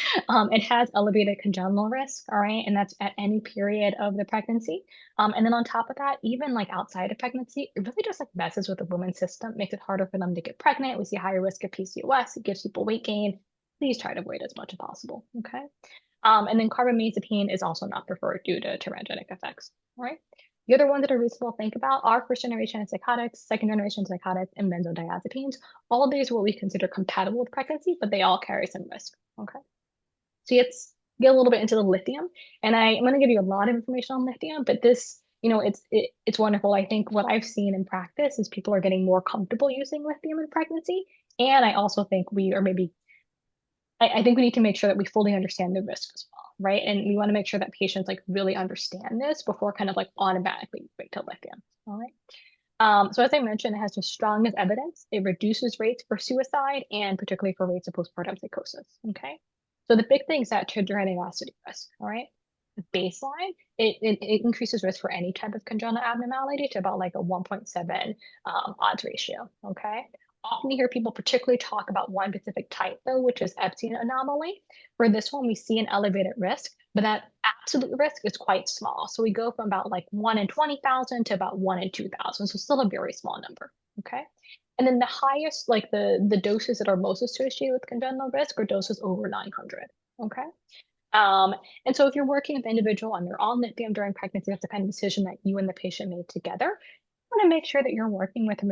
It has elevated congenital risk. All right. And that's at any period of the pregnancy. And then on top of that, even like outside of pregnancy, it really just like messes with the woman's system, makes it harder for them to get pregnant. We see higher risk of PCOS. It gives people weight gain. Please try to avoid as much as possible. Okay. And then carbamazepine is also not preferred due to teratogenic effects. All right. The other ones that are reasonable to think about are first generation antipsychotics, second generation psychotics, and benzodiazepines. All of these are what we consider compatible with pregnancy, but they all carry some risk. Okay. So let's get a little bit into the lithium. And I'm going to give you a lot of information on lithium, but this, it's wonderful. I think what I've seen in practice is people are getting more comfortable using lithium in pregnancy. And I also think I think we need to make sure that we fully understand the risk as well, right? And we want to make sure that patients like really understand this before kind of like automatically wait to lithium. All right. So as I mentioned, it has the strongest evidence. It reduces rates for suicide and particularly for rates of postpartum psychosis. Okay. So the big thing is that teratogenic risk. All right. Baseline, it increases risk for any type of congenital abnormality to about like a 1.7 odds ratio. Okay. Often you hear people particularly talk about one specific type, though, which is Epstein anomaly. For this one, we see an elevated risk, but that absolute risk is quite small. So we go from about like 1 in 20,000 to about 1 in 2,000. So still a very small number. Okay. And then the highest, like the doses that are most associated with congenital risk are doses over 900. Okay. Um, and so if you're working with an individual and they're on lithium during pregnancy, that's the kind of decision that you and the patient made together. You want to make sure that you're working with a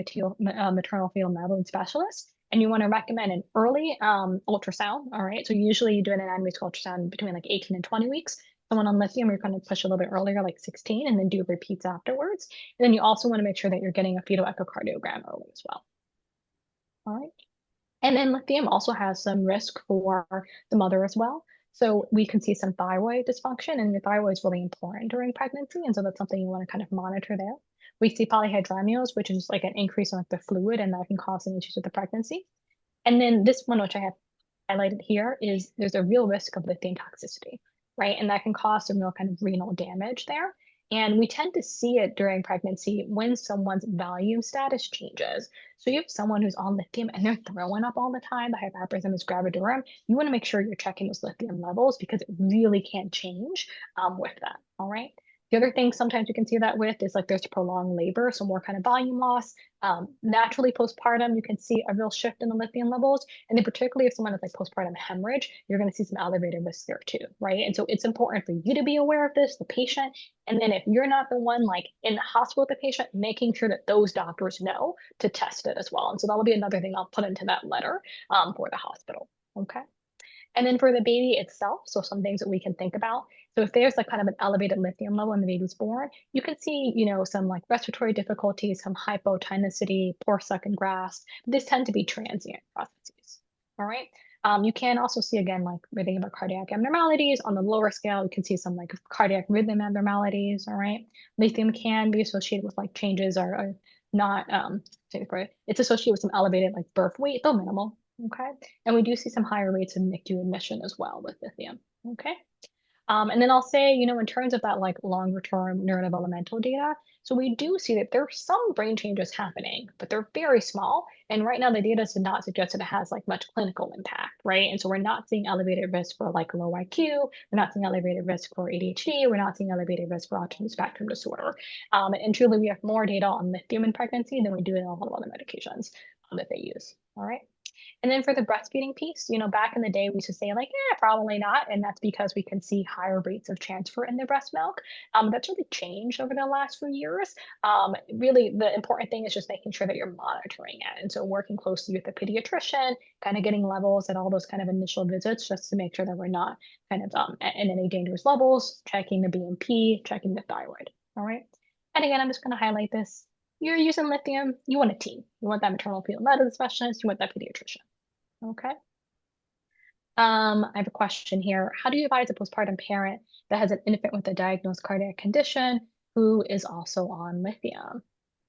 maternal fetal medicine specialist, and you want to recommend an early ultrasound. All right. So usually you do an anatomy school ultrasound between like 18 and 20 weeks. Someone on lithium, you're going to push a little bit earlier, like 16, and then do repeats afterwards. And then you also want to make sure that you're getting a fetal echocardiogram early as well. All right. And then lithium also has some risk for the mother as well. So we can see some thyroid dysfunction, and your thyroid is really important during pregnancy. And so that's something you want to kind of monitor there. We see polyhydramnios, which is like an increase in like the fluid, and that can cause some issues with the pregnancy. And then this one, which I have highlighted here, is there's a real risk of lithium toxicity, right? And that can cause some real kind of renal damage there. And we tend to see it during pregnancy when someone's volume status changes. So you have someone who's on lithium and they're throwing up all the time, the hyperthyroidism gravidarum. You want to make sure you're checking those lithium levels because it really can change with that. All right. The other thing sometimes you can see that with is like there's prolonged labor, so more kind of volume loss. Naturally postpartum, you can see a real shift in the lithium levels. And then particularly if someone has like postpartum hemorrhage, you're going to see some elevated risk there too, right? And so it's important for you to be aware of this, the patient. And then if you're not the one like in the hospital with the patient, making sure that those doctors know to test it as well. And so that'll be another thing I'll put into that letter for the hospital. Okay. And then for the baby itself, so some things that we can think about. So if there's like kind of an elevated lithium level when the baby's born, you can see, some like respiratory difficulties, some hypotonicity, poor suck and grasp. These tend to be transient processes. All right. You can also see again, like we're thinking about cardiac abnormalities. On the lower scale, you can see some like cardiac rhythm abnormalities. All right. Lithium can be associated with like changes or not, it's associated with some elevated like birth weight, though minimal. Okay. And we do see some higher rates of NICU admission as well with lithium. Okay. And then I'll say, in terms of that like longer term neurodevelopmental data, so we do see that there's some brain changes happening, but they're very small. And right now the data does not suggest that it has like much clinical impact, right? And so we're not seeing elevated risk for like low IQ, we're not seeing elevated risk for ADHD, we're not seeing elevated risk for autism spectrum disorder. And truly we have more data on lithium in pregnancy than we do in a lot of other medications that they use. All right. And then for the breastfeeding piece, back in the day, we used to say like, yeah, probably not. And that's because we can see higher rates of transfer in the breast milk. That's really changed over the last few years. Really, the important thing is just making sure that you're monitoring it. And so working closely with the pediatrician, kind of getting levels at all those kind of initial visits, just to make sure that we're not kind of in any dangerous levels, checking the BMP, checking the thyroid. All right. And again, I'm just going to highlight this. You're using lithium, you want a team. You want that maternal fetal medicine specialist, you want that pediatrician. Okay. I have a question here. How do you advise a postpartum parent that has an infant with a diagnosed cardiac condition who is also on lithium?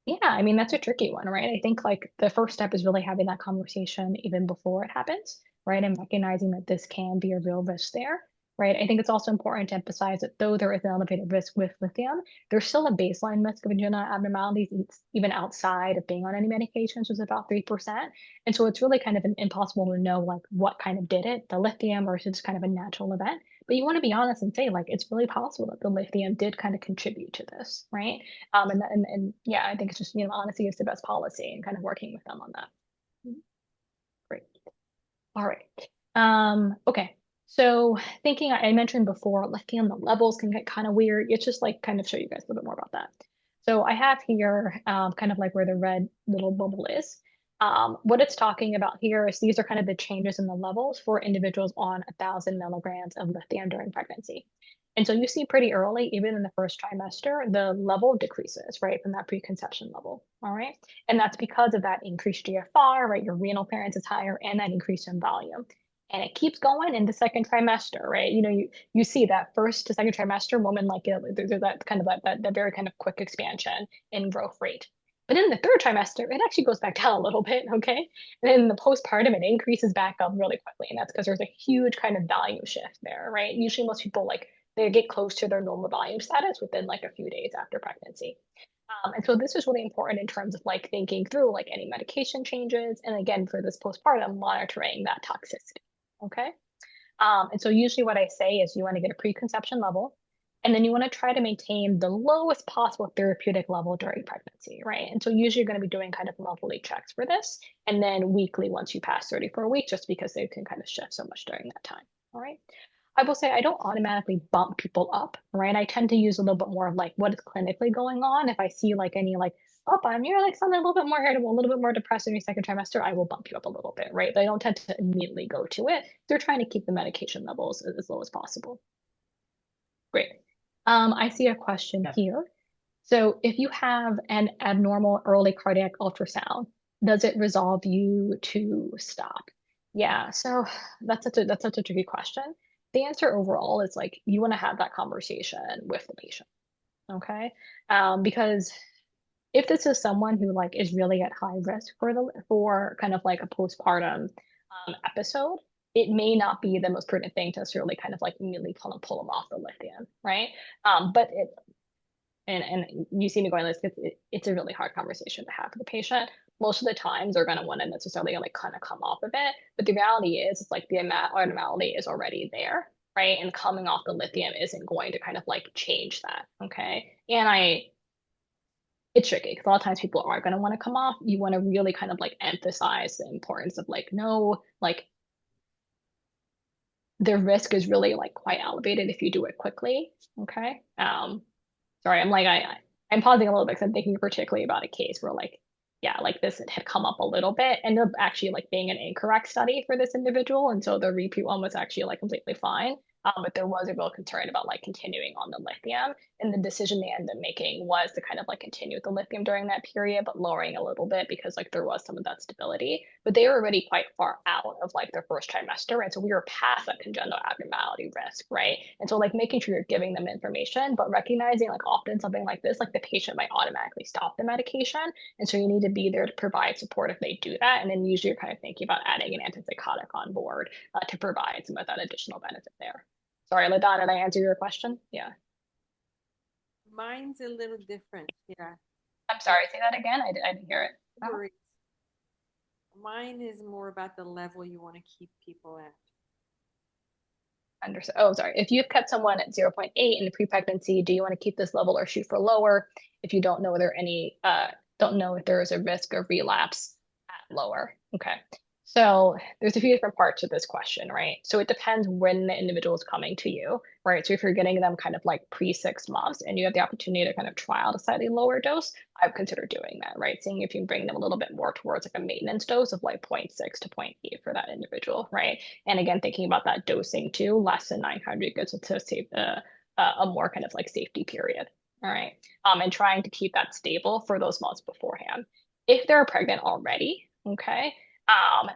Yeah, I mean, that's a tricky one, right? I think like the first step is really having that conversation even before it happens, right? And recognizing that this can be a real risk there, right? I think it's also important to emphasize that though there is an elevated risk with lithium, there's still a baseline risk of congenital abnormalities, even outside of being on any medications, was about 3%. And so it's really kind of impossible to know like what kind of did it, the lithium, or is it just kind of a natural event? But you want to be honest and say like it's really possible that the lithium did kind of contribute to this, right? And yeah, I think it's just, honesty is the best policy and kind of working with them on that. Great. All right. Okay. So thinking I mentioned before, lithium, the levels can get kind of weird. It's just like kind of show you guys a little bit more about that. So I have here kind of like where the red little bubble is. What it's talking about here is these are kind of the changes in the levels for individuals on 1,000 milligrams of lithium during pregnancy. And so you see pretty early, even in the first trimester, the level decreases, right, from that preconception level. All right. And that's because of that increased GFR, right? Your renal clearance is higher and that increase in volume. And it keeps going in the second trimester, right? You see that first to second trimester, woman like there's that kind of that very kind of quick expansion in growth rate. But in the third trimester, it actually goes back down a little bit, okay? And then the postpartum, it increases back up really quickly. And that's because there's a huge kind of value shift there, right? Usually most people like they get close to their normal volume status within like a few days after pregnancy. And so this is really important in terms of like thinking through like any medication changes. And again, for this postpartum, monitoring that toxicity. Okay. And so usually what I say is you want to get a preconception level, and then you want to try to maintain the lowest possible therapeutic level during pregnancy, right? And so usually you're going to be doing kind of monthly checks for this, and then weekly once you pass 34 weeks, just because they can kind of shift so much during that time. All right. I will say I don't automatically bump people up, right? I tend to use a little bit more of like what is clinically going on. If I see like any like, oh, I'm you're like something a little bit more irritable, a little bit more depressed in your second trimester, I will bump you up a little bit, right? But I don't tend to immediately go to it. They're trying to keep the medication levels as low as possible. Great. I see a question here. So if you have an abnormal early cardiac ultrasound, does it resolve you to stop? Yeah, so that's such a tricky question. The answer overall is like you want to have that conversation with the patient, okay? Because if this is someone who like is really at high risk for kind of like a postpartum episode, it may not be the most prudent thing to necessarily kind of like immediately pull them off the lithium, right? But it and you see me going like this, it's a really hard conversation to have with the patient. Most of the times they're going to want to necessarily like kind of come off of it, but the reality is it's like the abnormality is already there, right? And coming off the lithium isn't going to kind of like change that, okay? It's tricky because a lot of times people are going to want to come off. You want to really kind of like emphasize the importance of like no, like the risk is really like quite elevated if you do it quickly, okay? Sorry, I'm pausing a little bit because I'm thinking particularly about a case where like, yeah, like this had come up a little bit, ended up actually like being an incorrect study for this individual. And so the repeat one was actually like completely fine. But there was a real concern about like continuing on the lithium. And the decision they ended up making was to kind of like continue with the lithium during that period, but lowering a little bit because like there was some of that stability. But they were already quite far out of like their first trimester. And so we were past that congenital abnormality risk, right? And so like making sure you're giving them information, but recognizing like often something like this, like the patient might automatically stop the medication. And so you need to be there to provide support if they do that. And then usually you're kind of thinking about adding an antipsychotic on board to provide some of that additional benefit there. Sorry, LaDonna, did I answer your question? Yeah. Mine's a little different. Yeah. I'm sorry, say that again. I didn't hear it. Mine is more about the level you want to keep people at. Understood. Oh, sorry. If you've kept someone at 0.8 in the pre-pregnancy, do you want to keep this level or shoot for lower? If you don't know whether don't know if there is a risk of relapse at lower. Okay. So there's a few different parts of this question, right? So it depends when the individual is coming to you, right? So if you're getting them kind of like pre 6 months and you have the opportunity to kind of trial a slightly lower dose, I would consider doing that, right? Seeing if you can bring them a little bit more towards like a maintenance dose of like 0.6 to 0.8 for that individual, right? And again, thinking about that dosing too, less than 900 gets to save a more kind of like safety period, all right? And trying to keep that stable for those months beforehand. If they're pregnant already, okay,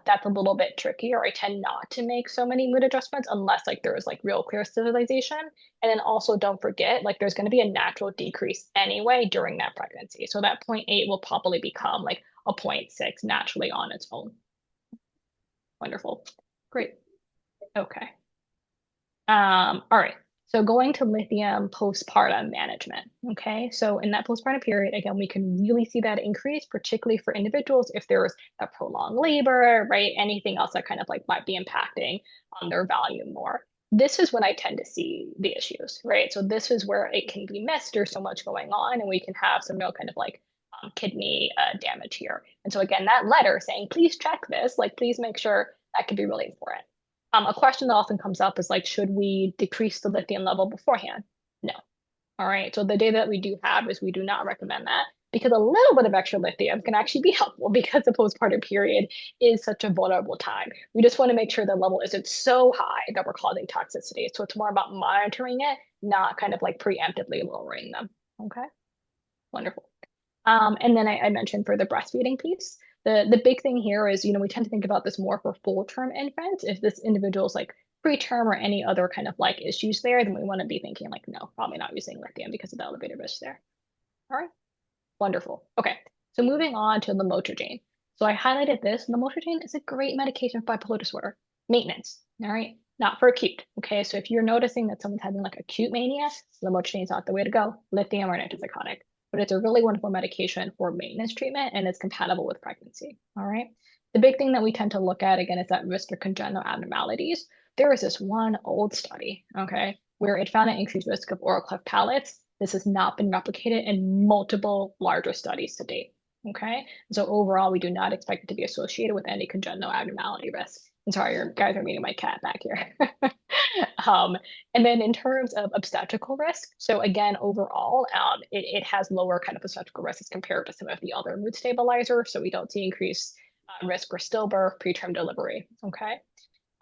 that's a little bit trickier. I tend not to make so many mood adjustments unless like there is like real clear stabilization. And then also don't forget, like there's going to be a natural decrease anyway during that pregnancy. So that 0.8 will probably become like a 0.6 naturally on its own. Wonderful. Great. Okay. All right. So going to lithium postpartum management. Okay. So in that postpartum period, again, we can really see that increase, particularly for individuals if there's a prolonged labor, right? Anything else that kind of like might be impacting on their value more. This is when I tend to see the issues, right? So this is where it can be missed. There's so much going on, and we can have some real kind of like kidney damage here. And so again, that letter saying, please check this, like please make sure, that could be really important. A question that often comes up is like, should we decrease the lithium level beforehand? No. All right. So the data that we do have is we do not recommend that because a little bit of extra lithium can actually be helpful because the postpartum period is such a vulnerable time. We just want to make sure the level isn't so high that we're causing toxicity. So it's more about monitoring it, not kind of like preemptively lowering them. Okay. Wonderful. And then I mentioned for the breastfeeding piece, the big thing here is, we tend to think about this more for full-term infants. If this individual is like preterm or any other kind of like issues there, then we want to be thinking like, no, probably not using lithium because of the elevated risk there. All right, wonderful. Okay, so moving on to lamotrigine. So I highlighted this. Lamotrigine is a great medication for bipolar disorder. Maintenance, all right? Not for acute, okay? So if you're noticing that someone's having like acute mania, lamotrigine is not the way to go. Lithium or an antipsychotic. But it's a really wonderful medication for maintenance treatment and it's compatible with pregnancy, all right? The big thing that we tend to look at, again, is that risk of congenital abnormalities. There is this one old study, okay, where it found an increased risk of oral cleft palates. This has not been replicated in multiple larger studies to date. Okay. So overall, we do not expect it to be associated with any congenital abnormality risk. I'm sorry, you guys are meeting my cat back here. um, and then in terms of obstetrical risk, so again, overall, it has lower kind of obstetrical risk as compared to some of the other mood stabilizers. So we don't see increased risk for stillbirth, preterm delivery. Okay.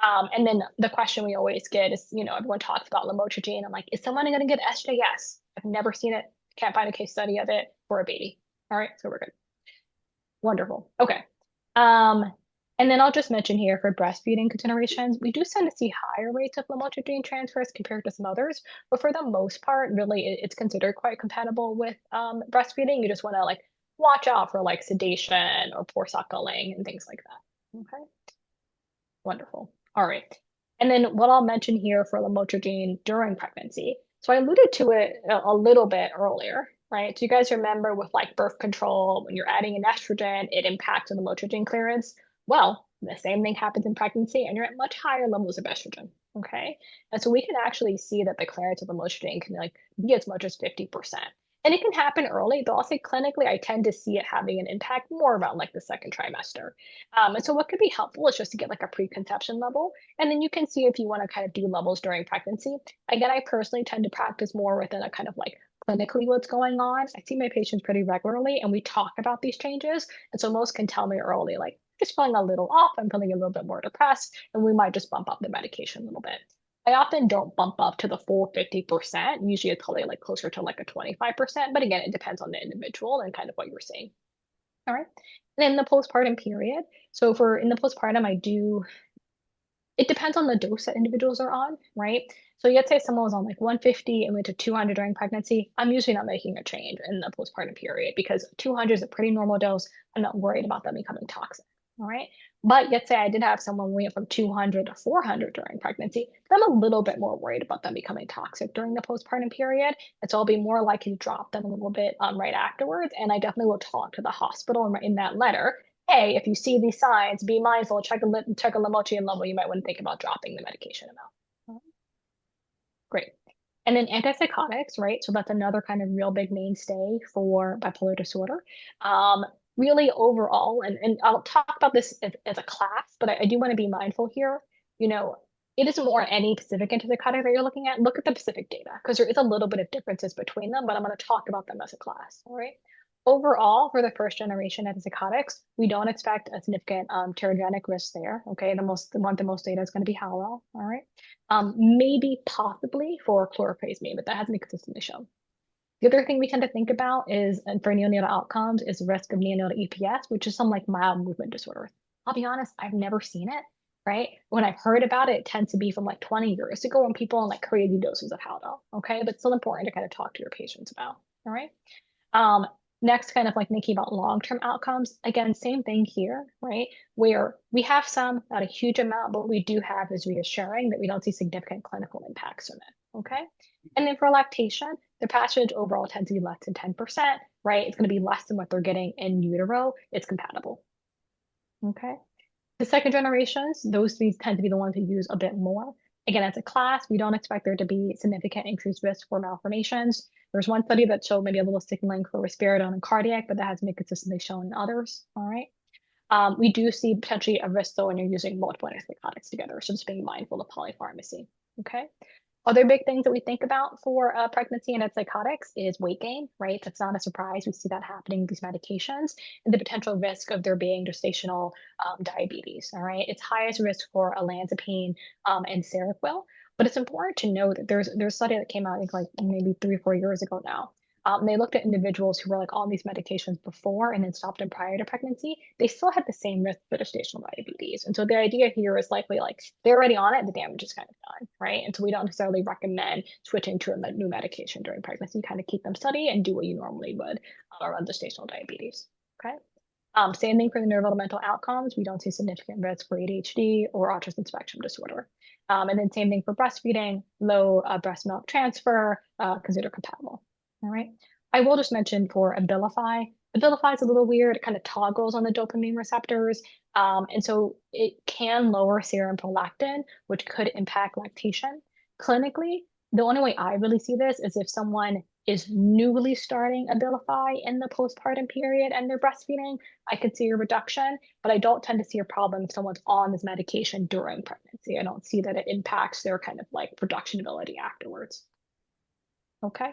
And then the question we always get is, everyone talks about lamotrigine. I'm like, is someone going to get SJS? I've never seen it. Can't find a case study of it for a baby. All right, so we're good. Wonderful. Okay. Um, and then I'll just mention here for breastfeeding considerations, we do tend to see higher rates of lamotrigine transfers compared to some others, but for the most part, really, it's considered quite compatible with breastfeeding. You just want to like watch out for like sedation or poor suckling and things like that. Okay. Wonderful. All right. And then what I'll mention here for lamotrigine during pregnancy. So I alluded to it a little bit earlier, right? So you guys remember with like birth control, when you're adding an estrogen, it impacts the lamotrigine clearance. Well, the same thing happens in pregnancy and you're at much higher levels of estrogen. Okay. And so we can actually see that the clearance of lamotrigine can like be as much as 50%. And it can happen early, but I'll say clinically, I tend to see it having an impact more around like the second trimester. And so what could be helpful is just to get like a preconception level, and then you can see if you want to kind of do levels during pregnancy. Again, I personally tend to practice more within a kind of like clinically what's going on. I see my patients pretty regularly and we talk about these changes. And so most can tell me early, like, just feeling a little off, I'm feeling a little bit more depressed, and we might just bump up the medication a little bit. I often don't bump up to the full 50%. Usually it's probably like closer to like a 25%. But again, it depends on the individual and kind of what you're seeing. All right. And then the postpartum period. So for in the postpartum, it depends on the dose that individuals are on, right? So let's say someone was on like 150 and went to 200 during pregnancy. I'm usually not making a change in the postpartum period because 200 is a pretty normal dose. I'm not worried about them becoming toxic. All right. But let's say I did have someone went from 200 to 400 during pregnancy. I'm a little bit more worried about them becoming toxic during the postpartum period. And so I'll be more likely to drop them a little bit right afterwards. And I definitely will talk to the hospital in that letter. Hey, if you see these signs, be mindful, check a lamotrigine level. You might want to think about dropping the medication amount. Great. And then antipsychotics, right? So that's another kind of real big mainstay for bipolar disorder. Really overall, and I'll talk about this as a class, but I do want to be mindful here. It isn't more any specific antipsychotic that you're looking at. Look at the specific data because there is a little bit of differences between them, but I'm going to talk about them as a class. All right. Overall, for the first generation antipsychotics, we don't expect a significant teratogenic risk there. Okay, the one with the most data is going to be Hallowell. All right, maybe possibly for chlorphasmine, but that hasn't been consistently shown. The other thing we tend to think about is, and for neonatal outcomes, is the risk of neonatal EPS, which is some like mild movement disorder. I'll be honest, I've never seen it. Right, when I've heard about it, it tends to be from like 20 years ago when people on like crazy doses of Haldol. Okay, but still important to kind of talk to your patients about. All right. Um, Next, kind of like thinking about long-term outcomes. Again, same thing here, right? Where we have some, not a huge amount, but what we do have is reassuring that we don't see significant clinical impacts from it, okay? And then for lactation, the passage overall tends to be less than 10%, right? It's going to be less than what they're getting in utero. It's compatible, okay? The second generations, those things tend to be the ones who use a bit more. Again, as a class, we don't expect there to be significant increased risk for malformations. There's one study that showed maybe a little signaling for risperidone and cardiac, but that hasn't been consistently shown in others. All right. We do see potentially a risk though when you're using multiple antipsychotics together. So just being mindful of polypharmacy. Okay. Other big things that we think about for pregnancy and antipsychotics is weight gain, right? That's not a surprise. We see that happening with these medications and the potential risk of there being gestational diabetes, all right? It's highest risk for olanzapine and Seroquel, but it's important to know that there's a study that came out, I think like maybe 3 or 4 years ago now. They looked at individuals who were like on these medications before and then stopped them prior to pregnancy. They still had the same risk for gestational diabetes. And so the idea here is likely like they're already on it, the damage is kind of done, right? And so we don't necessarily recommend switching to a new medication during pregnancy, kind of keep them steady and do what you normally would around gestational diabetes, okay? Same thing for the neurodevelopmental outcomes. We don't see significant risk for ADHD or autism spectrum disorder. And then same thing for breastfeeding, low breast milk transfer, considered compatible. All right. I will just mention for Abilify. Abilify is a little weird. It kind of toggles on the dopamine receptors. And so it can lower serum prolactin, which could impact lactation. Clinically, the only way I really see this is if someone is newly starting Abilify in the postpartum period and they're breastfeeding, I could see a reduction, but I don't tend to see a problem if someone's on this medication during pregnancy. I don't see that it impacts their kind of like production ability afterwards. Okay.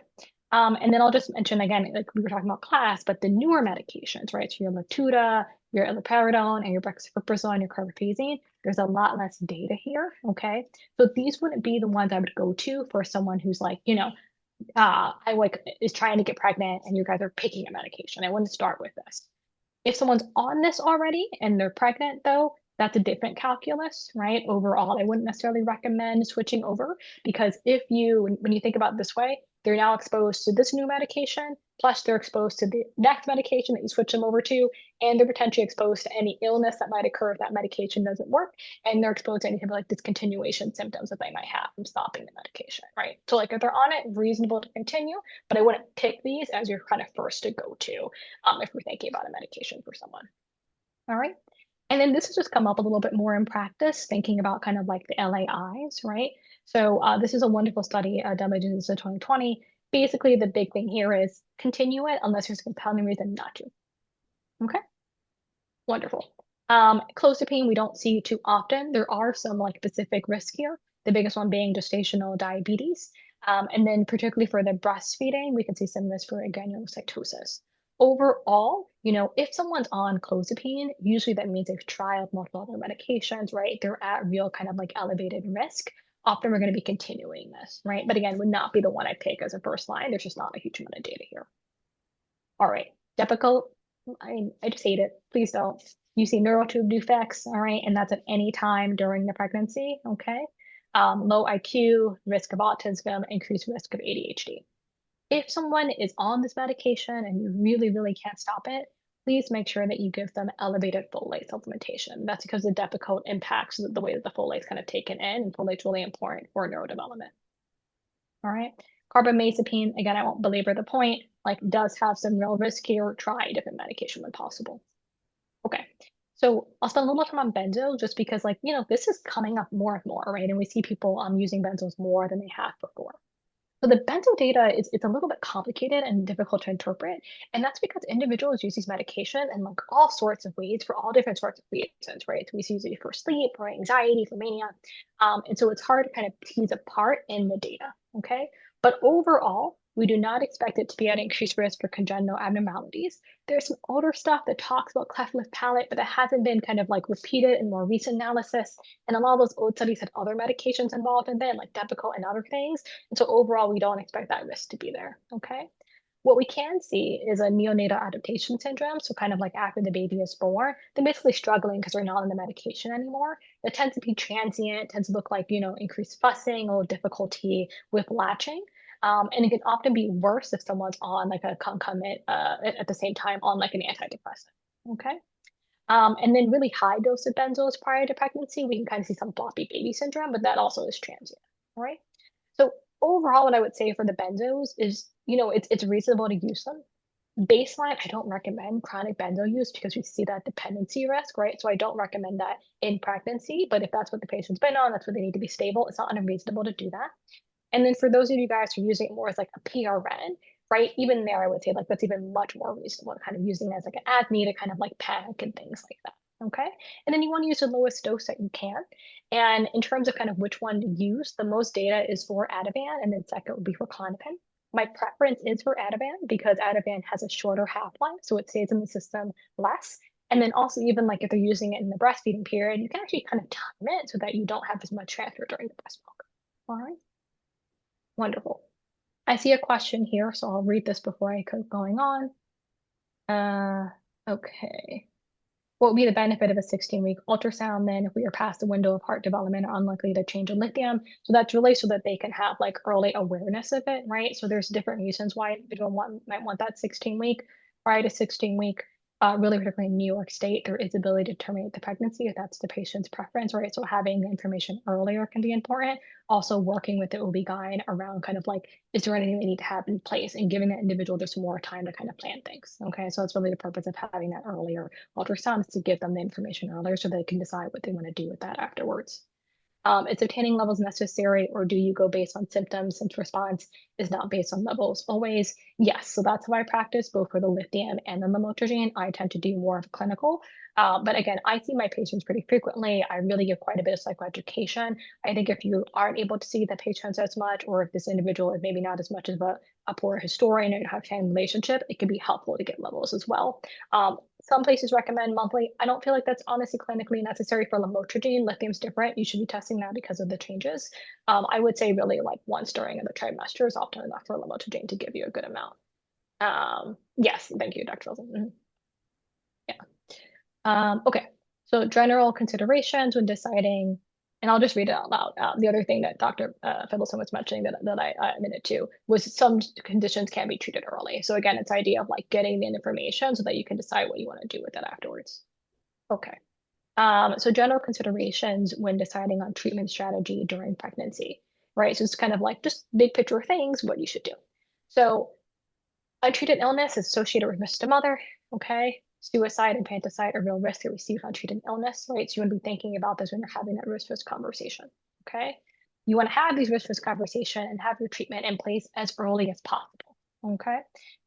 And then I'll just mention again, like we were talking about class, but the newer medications, right? So your Latuda, your iloperidone, and your brexpiprazole, your carbamazepine, there's a lot less data here. Okay. So these wouldn't be the ones I would go to for someone who's like, I like is trying to get pregnant and you guys are picking a medication. I wouldn't start with this. If someone's on this already and they're pregnant, though, that's a different calculus, right? Overall, I wouldn't necessarily recommend switching over because when you think about it this way, they're now exposed to this new medication, plus they're exposed to the next medication that you switch them over to, and they're potentially exposed to any illness that might occur if that medication doesn't work, and they're exposed to any kind of like discontinuation symptoms that they might have from stopping the medication, right? So like if they're on it, reasonable to continue, but I wouldn't pick these as your kind of first to go to if we're thinking about a medication for someone. All right. And then this has just come up a little bit more in practice, thinking about kind of like the LAIs, right? So this is a wonderful study done by Disease in 2020. Basically, the big thing here is continue it unless there's a compelling reason not to. Okay, wonderful. Clozapine we don't see too often. There are some like specific risks here. The biggest one being gestational diabetes. And then particularly for the breastfeeding, we can see some risk for granulocytosis. Overall, if someone's on clozapine, usually that means they've tried multiple other medications, right? They're at real kind of like elevated risk. Often we're going to be continuing this, right? But again, would not be the one I pick as a first line. There's just not a huge amount of data here. All right, Depakote, I just hate it. Please don't. You see neural tube defects, all right, and that's at any time during the pregnancy, okay? Low IQ, risk of autism, increased risk of ADHD. If someone is on this medication and you really, really can't stop it, please make sure that you give them elevated folate supplementation. That's because the Depakote impacts the way that the folate is kind of taken in, and folate's really important for neurodevelopment. All right. Carbamazepine, again, I won't belabor the point, like does have some real risk here. Try a different medication when possible. Okay. So I'll spend a little time on benzos just because this is coming up more and more, right? And we see people using benzos more than they have before. So the benzo data it's a little bit complicated and difficult to interpret. And that's because individuals use these medications in like all sorts of ways for all different sorts of reasons, right? So we use it for sleep, for anxiety, for mania. And so it's hard to kind of tease apart in the data, okay? But overall, we do not expect it to be at increased risk for congenital abnormalities. There's some older stuff that talks about cleft lip palate, but that hasn't been kind of like repeated in more recent analysis. And a lot of those old studies had other medications involved in them, like Depakote and other things. And so overall, we don't expect that risk to be there, okay? What we can see is a neonatal adaptation syndrome. So kind of like after the baby is born, they're basically struggling because they're not on the medication anymore. It tends to be transient, tends to look like, increased fussing or difficulty with latching. And it can often be worse if someone's on like a concomitant at the same time on like an antidepressant, okay? And then really high dose of benzos prior to pregnancy, we can kind of see some floppy baby syndrome, but that also is transient, all right? So overall, what I would say for the benzos is, it's reasonable to use them. Baseline, I don't recommend chronic benzo use because we see that dependency risk, right? So I don't recommend that in pregnancy, but if that's what the patient's been on, that's what they need to be stable. It's not unreasonable to do that. And then for those of you guys who are using it more as like a PRN, right? Even there, I would say like that's even much more reasonable, kind of using it as like an as needed kind of like panic and things like that. Okay. And then you want to use the lowest dose that you can. And in terms of kind of which one to use, the most data is for Ativan, and then second would be for Klonopin. My preference is for Ativan because Ativan has a shorter half-life, so it stays in the system less. And then also even like if they're using it in the breastfeeding period, you can actually kind of time it so that you don't have as much transfer during the breast milk. All right. Wonderful. I see a question here, so I'll read this before I keep going on. Okay. What would be the benefit of a 16-week ultrasound then if we are past the window of heart development or unlikely to change in lithium? So that's really so that they can have like early awareness of it, right? So there's different reasons why an individual might want that 16-week. Prior to 16-week, really particularly in New York State, there is ability to terminate the pregnancy if that's the patient's preference, right? So having the information earlier can be important. Also working with the OB-GYN around kind of like, is there anything they need to have in place and giving that individual just more time to kind of plan things, okay? So that's really the purpose of having that earlier ultrasound is to give them the information earlier so they can decide what they want to do with that afterwards. Is obtaining levels necessary, or do you go based on symptoms since response is not based on levels always? Yes, so that's how I practice both for the lithium and the lamotrigine. I tend to do more of clinical. But again, I see my patients pretty frequently. I really give quite a bit of psychoeducation. I think if you aren't able to see the patients as much, or if this individual is maybe not as much of a poor historian and have a relationship, it can be helpful to get levels as well. Some places recommend monthly. I don't feel like that's honestly clinically necessary for lamotrigine. Lithium's different. You should be testing that because of the changes. I would say really like once during the trimester is often enough for lamotrigine to give you a good amount. Yes, thank you, Dr. Wilson. Mhm. Yeah. Okay, so general considerations when deciding, and I'll just read it out loud. The other thing that Dr. Fiddleson was mentioning that I admitted to was some conditions can be treated early. So again, it's idea of like getting the information so that you can decide what you want to do with it afterwards. Okay. So general considerations when deciding on treatment strategy during pregnancy, right? So it's kind of like just big picture things, what you should do. So untreated illness is associated with risk to mother, okay? Suicide and infanticide are real risks to receive untreated illness, right? So you want to be thinking about this when you're having that risk conversation, okay? You want to have these risk conversation and have your treatment in place as early as possible, okay?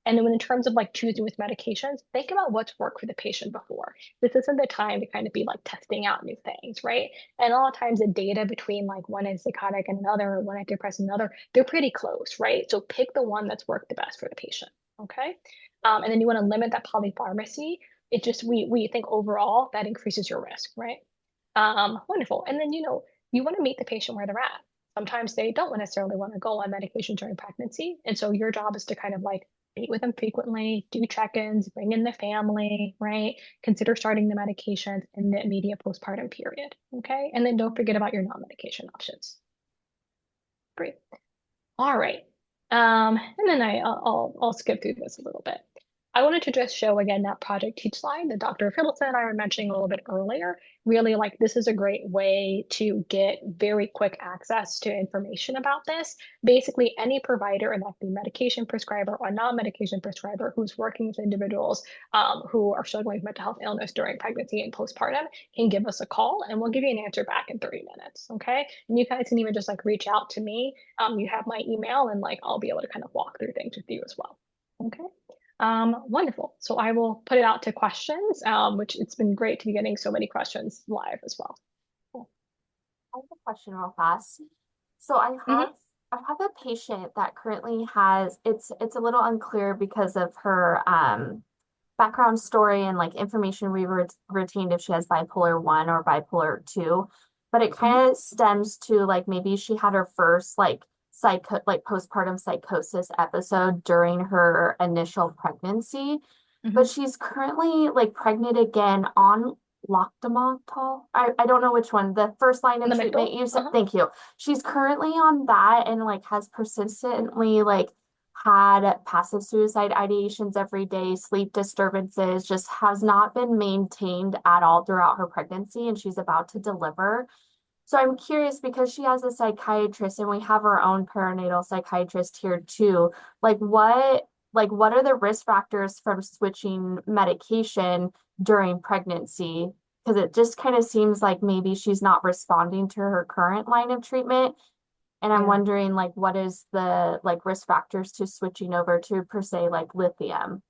And then in terms of like choosing with medications, think about what's worked for the patient before. This isn't the time to kind of be like testing out new things, right? And a lot of times the data between like one antipsychotic and another, or one antidepressant and another, they're pretty close, right? So pick the one that's worked the best for the patient, okay? And then you want to limit that polypharmacy. It just, we think overall that increases your risk, right? Wonderful. And then, you want to meet the patient where they're at. Sometimes they don't necessarily want to go on medication during pregnancy. And so your job is to kind of like meet with them frequently, do check-ins, bring in the family, right? Consider starting the medications in the immediate postpartum period, okay? And then don't forget about your non-medication options. Great. All right. And then I'll skip through this a little bit. I wanted to just show again that project teach slide that Dr. Fiddleson and I were mentioning a little bit earlier. Really, like, this is a great way to get very quick access to information about this. Basically, any provider, and that can be medication prescriber or non-medication prescriber, who's working with individuals who are struggling with mental health illness during pregnancy and postpartum, can give us a call and we'll give you an answer back in 30 minutes. Okay. And you guys can even just like reach out to me. You have my email, and like I'll be able to kind of walk through things with you as well. Okay. Wonderful. So I will put it out to questions, which it's been great to be getting so many questions live as well. Cool. I have a question real fast. So I have a patient that currently has, it's a little unclear because of her background story and like information we retained if she has bipolar 1 or bipolar 2, but it kind of stems to like maybe she had her first like postpartum psychosis episode during her initial pregnancy, but she's currently like pregnant again on Loctitol. I don't know which one. The first line of treatment you said. Thank you. She's currently on that and like has persistently like had passive suicide ideations every day, sleep disturbances, just has not been maintained at all throughout her pregnancy, and she's about to deliver. So I'm curious, because she has a psychiatrist and we have our own perinatal psychiatrist here too, like what are the risk factors from switching medication during pregnancy? Because it just kind of seems like maybe she's not responding to her current line of treatment. And I'm wondering like what is the like risk factors to switching over to per se like lithium?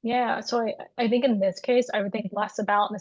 Yeah, so I think in this case, I would think less about